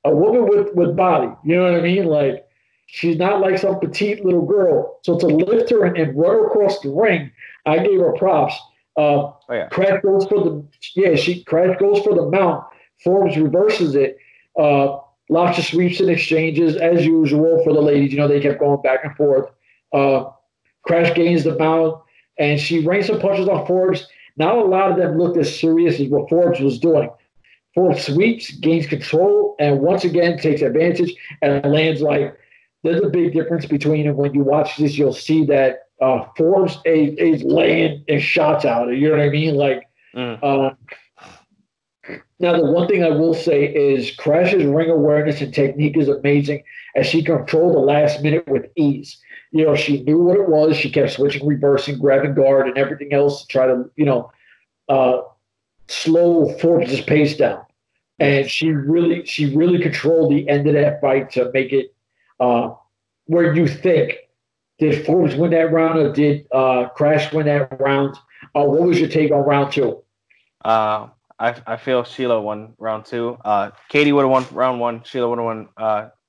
woman with body. You know what I mean? Like she's not like some petite little girl. So to lift her and run her across the ring, I gave her props. Crash goes for the mount. Forbes reverses it. Lots of sweeps and exchanges, as usual, for the ladies. They kept going back and forth. Crash gains the mount, and she rains some punches on Forbes. Not a lot of them looked as serious as what Forbes was doing. Forbes sweeps, gains control, and once again takes advantage and lands like there's a big difference between them. When you watch this, you'll see that Forbes is laying and shots out. You know what I mean? Like, now, the one thing I will say is Crash's ring awareness and technique is amazing as she controlled the last minute with ease. She knew what it was. She kept switching, reversing, grabbing guard, and everything else to try to, slow Forbes' pace down. And she really controlled the end of that fight to make it where you think, did Forbes win that round or did Crash win that round? What was your take on round 2? I feel Sheila won round 2. Katie would have won round 1. Sheila would have won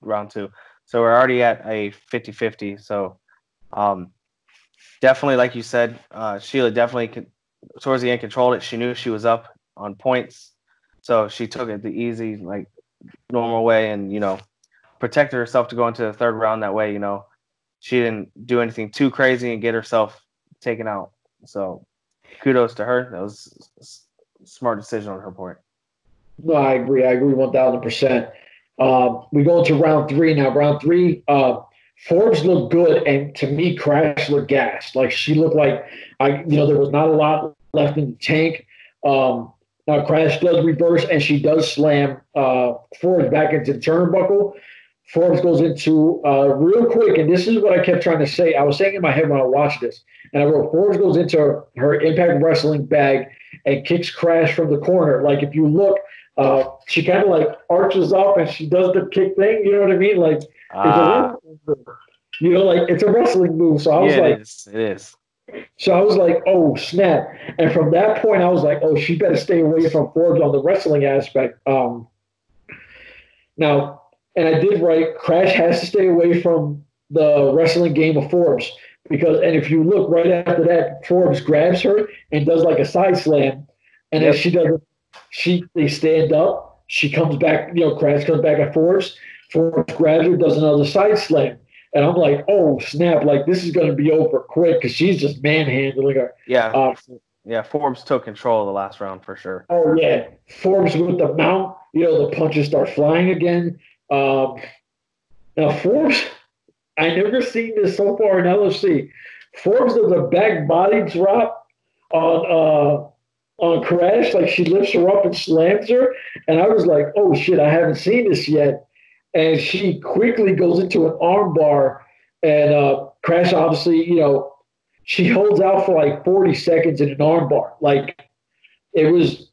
round 2. So we're already at a 50-50. So definitely, like you said, Sheila definitely towards the end controlled it. She knew she was up on points. So she took it the easy, like normal way and, protected herself to go into the third round that way. She didn't do anything too crazy and get herself taken out. So kudos to her. That was smart decision on her part. No, I agree 1,000%. We go into round 3 now. Round 3, Forbes looked good, and to me, Crash looked gassed. Like she looked like there was not a lot left in the tank. Now Crash does reverse, and she does slam Forbes back into the turnbuckle. Forbes goes into real quick, and this is what I kept trying to say. I was saying in my head when I watched this, and I wrote, Forbes goes into her Impact Wrestling bag and kicks Crash from the corner. Like if you look, she kind of like arches up and she does the kick thing. You know what I mean? Like it's a wrestling move. Like it's a wrestling move. So I was it is. So I was like, oh snap! And from that point, I was like, oh, she better stay away from Forbes on the wrestling aspect. Now. And I did write, Crash has to stay away from the wrestling game of Forbes and if you look right after that, Forbes grabs her and does like a side slam, and as she does it, they stand up. She comes back, Crash comes back at Forbes. Forbes grabs her, does another side slam, and I'm like, oh snap! Like this is going to be over quick because she's just manhandling her. Yeah, Forbes took control of the last round for sure. Oh yeah, Forbes with the mount. The punches start flying again. Now Forbes, I never seen this so far in LFC. Forbes does a back body drop on Crash, like she lifts her up and slams her, and I was like, oh shit, I haven't seen this yet. And she quickly goes into an arm bar, and Crash obviously, she holds out for like 40 seconds in an arm bar. Like it was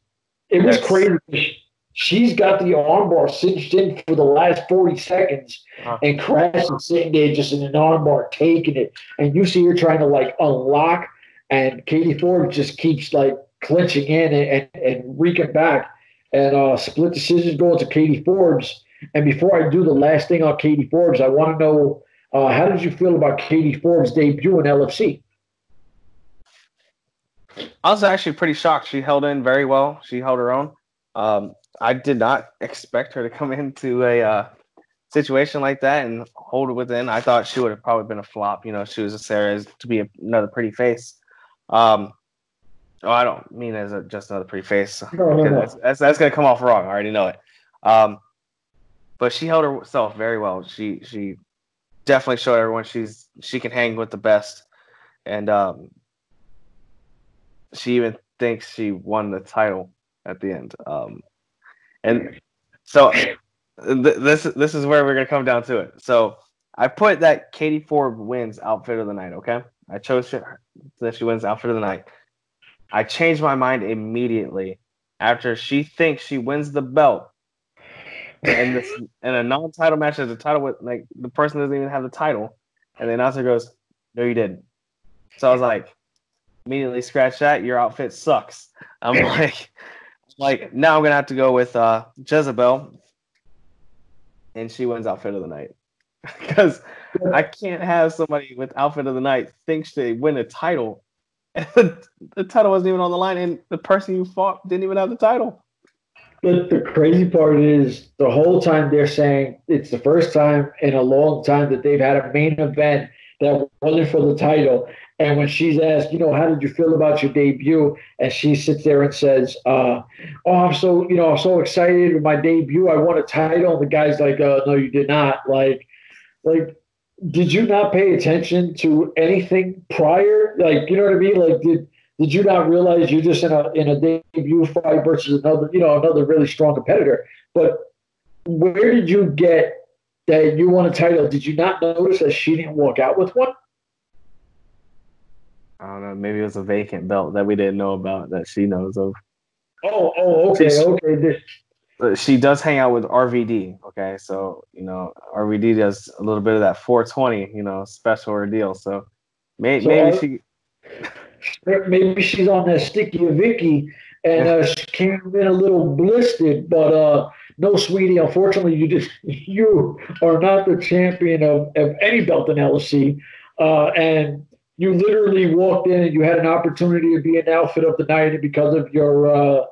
crazy. She's got the armbar cinched in for the last 40 seconds, and Crash is sitting there just in an armbar taking it. And you see her trying to like unlock, and Katie Forbes just keeps like clinching in and reeking back. And split decisions going to Katie Forbes. And before I do the last thing on Katie Forbes, I want to know How did you feel about Katie Forbes' debut in LFC? I was actually pretty shocked. She held in very well. She held her own. I did not expect her to come into a situation like that and hold it within. I thought she would have probably been a flop. She was a Sarah to be another pretty face. I don't mean as just another pretty face. No. That's going to come off wrong. I already know it. But she held herself very well. She definitely showed everyone she can hang with the best, and she even thinks she won the title at the end. And so this is where we're gonna come down to it. So I put that Katie Forbes wins outfit of the night. Okay, I chose that she wins outfit of the night. I changed my mind immediately after she thinks she wins the belt. And in a non-title match, there's a title with the person doesn't even have the title, and the announcer goes, "No, you didn't." So I was like, immediately scratch that. Your outfit sucks. I'm like now I'm gonna have to go with Jezebel, and she wins outfit of the night because I can't have somebody with outfit of the night thinks they win a title, and the title wasn't even on the line, and the person you fought didn't even have the title. But the crazy part is the whole time they're saying it's the first time in a long time that they've had a main event that wasn't for the title. And when she's asked, how did you feel about your debut? And she sits there and says, I'm so excited with my debut. I won a title. And the guy's like, no, you did not. Like, did you not pay attention to anything prior? Like, you know what I mean? Like, did you not realize you're just in a debut fight versus another really strong competitor? But where did you get that you won a title? Did you not notice that she didn't walk out with one? I don't know. Maybe it was a vacant belt that we didn't know about that she knows of. Okay. She does hang out with RVD. Okay, so RVD does a little bit of that 420, special ordeal. So maybe she's on that sticky Vicky, and she came in a little blistered. But no, sweetie, unfortunately, you are not the champion of any belt in LFC, and you literally walked in and you had an opportunity to be an outfit of the night, and because of your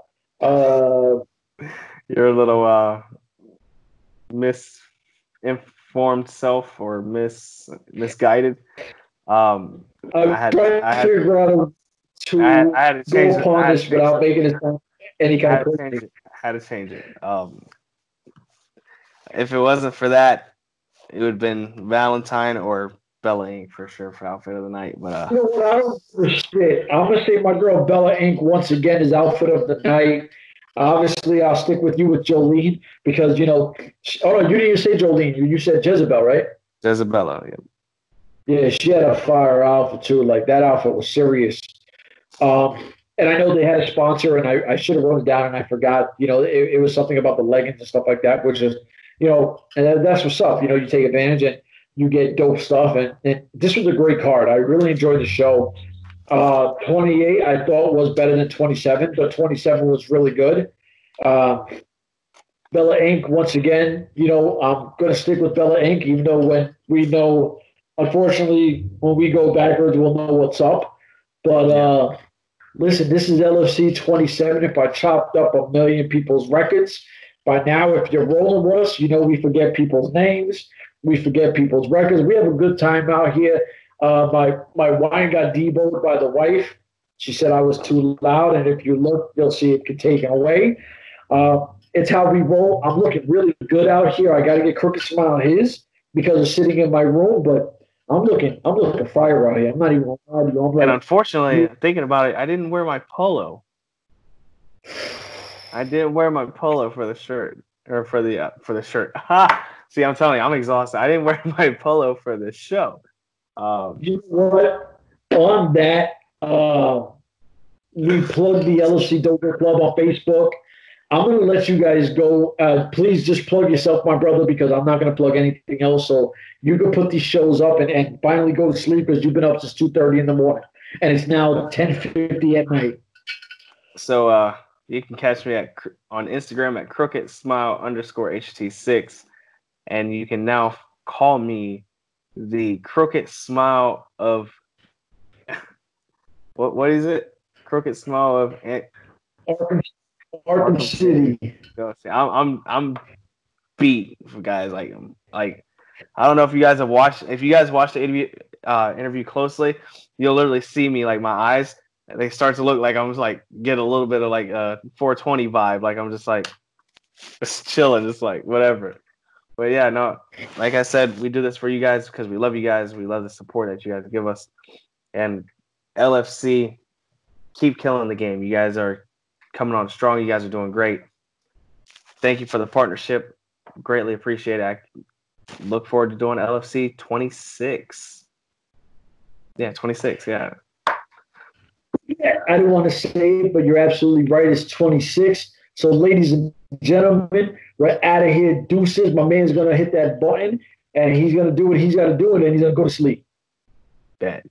your little misinformed self or misguided. I had to figure out to go upon this without making it sound any kind of crazy. I had to change it. If it wasn't for that, it would have been Valentine or Bella Inc. for sure for outfit of the night. But you know what? I don't give a shit. I'm gonna say my girl Bella Inc. once again is outfit of the night. Obviously, I'll stick with you with Jolene because oh no, you didn't even say Jolene. You said Jezebel, right? Jezebella, yeah. Yeah, she had a fire outfit too. Like that outfit was serious. And I know they had a sponsor, and I should have wrote it down, and I forgot. It was something about the leggings and stuff like that, which is, and that's what's up. You take advantage and you get dope stuff. And this was a great card. I really enjoyed the show. 28, I thought was better than 27, but 27 was really good. Bella Inc. Once again, I'm going to stick with Bella Inc. Even though when we know, unfortunately, when we go backwards, we'll know what's up. But listen, this is LFC 27. If I chopped up a million people's records, by now, if you're rolling with us, we forget people's names. We forget people's records. We have a good time out here. My wine got deboed by the wife. She said I was too loud, and if you look, you'll see it get taken away. It's how we roll. I'm looking really good out here. I got to get Crooked Smile his because it's sitting in my room, but I'm looking fire out here. I'm not even going to lie to you. And unfortunately, thinking about it, I didn't wear my polo. I didn't wear my polo for the shirt or for the shirt. Ha! See, I'm telling you, I'm exhausted. I didn't wear my polo for the show. You know what? On that, we plugged the LFC Dojo Club on Facebook. I'm going to let you guys go. Please just plug yourself, my brother, because I'm not going to plug anything else. So you can put these shows up and finally go to sleep because you've been up since 2:30 in the morning. And it's now 10:50 at night. So you can catch me on Instagram at crookedsmile_HT6. And you can now call me the crooked smile of what is it? Crooked smile of Arkham City. I'm beat, guys. Like I don't know if you guys have watched. If you guys watched the interview closely, you'll literally see me like my eyes. They start to look like I'm just like get a little bit of like a 420 vibe. Like I'm just like just chilling, just like whatever. But yeah, no, like I said, we do this for you guys because we love you guys. We love the support that you guys give us. And LFC, keep killing the game. You guys are coming on strong. You guys are doing great. Thank you for the partnership. Greatly appreciate it. I look forward to doing LFC 26. Yeah, 26. Yeah. Yeah, I don't want to say it, but you're absolutely right. It's 26. So, ladies and gentlemen, we're out of here. Deuces. My man's gonna hit that button, and he's gonna do what he's got to do, and then he's gonna go to sleep. Bet.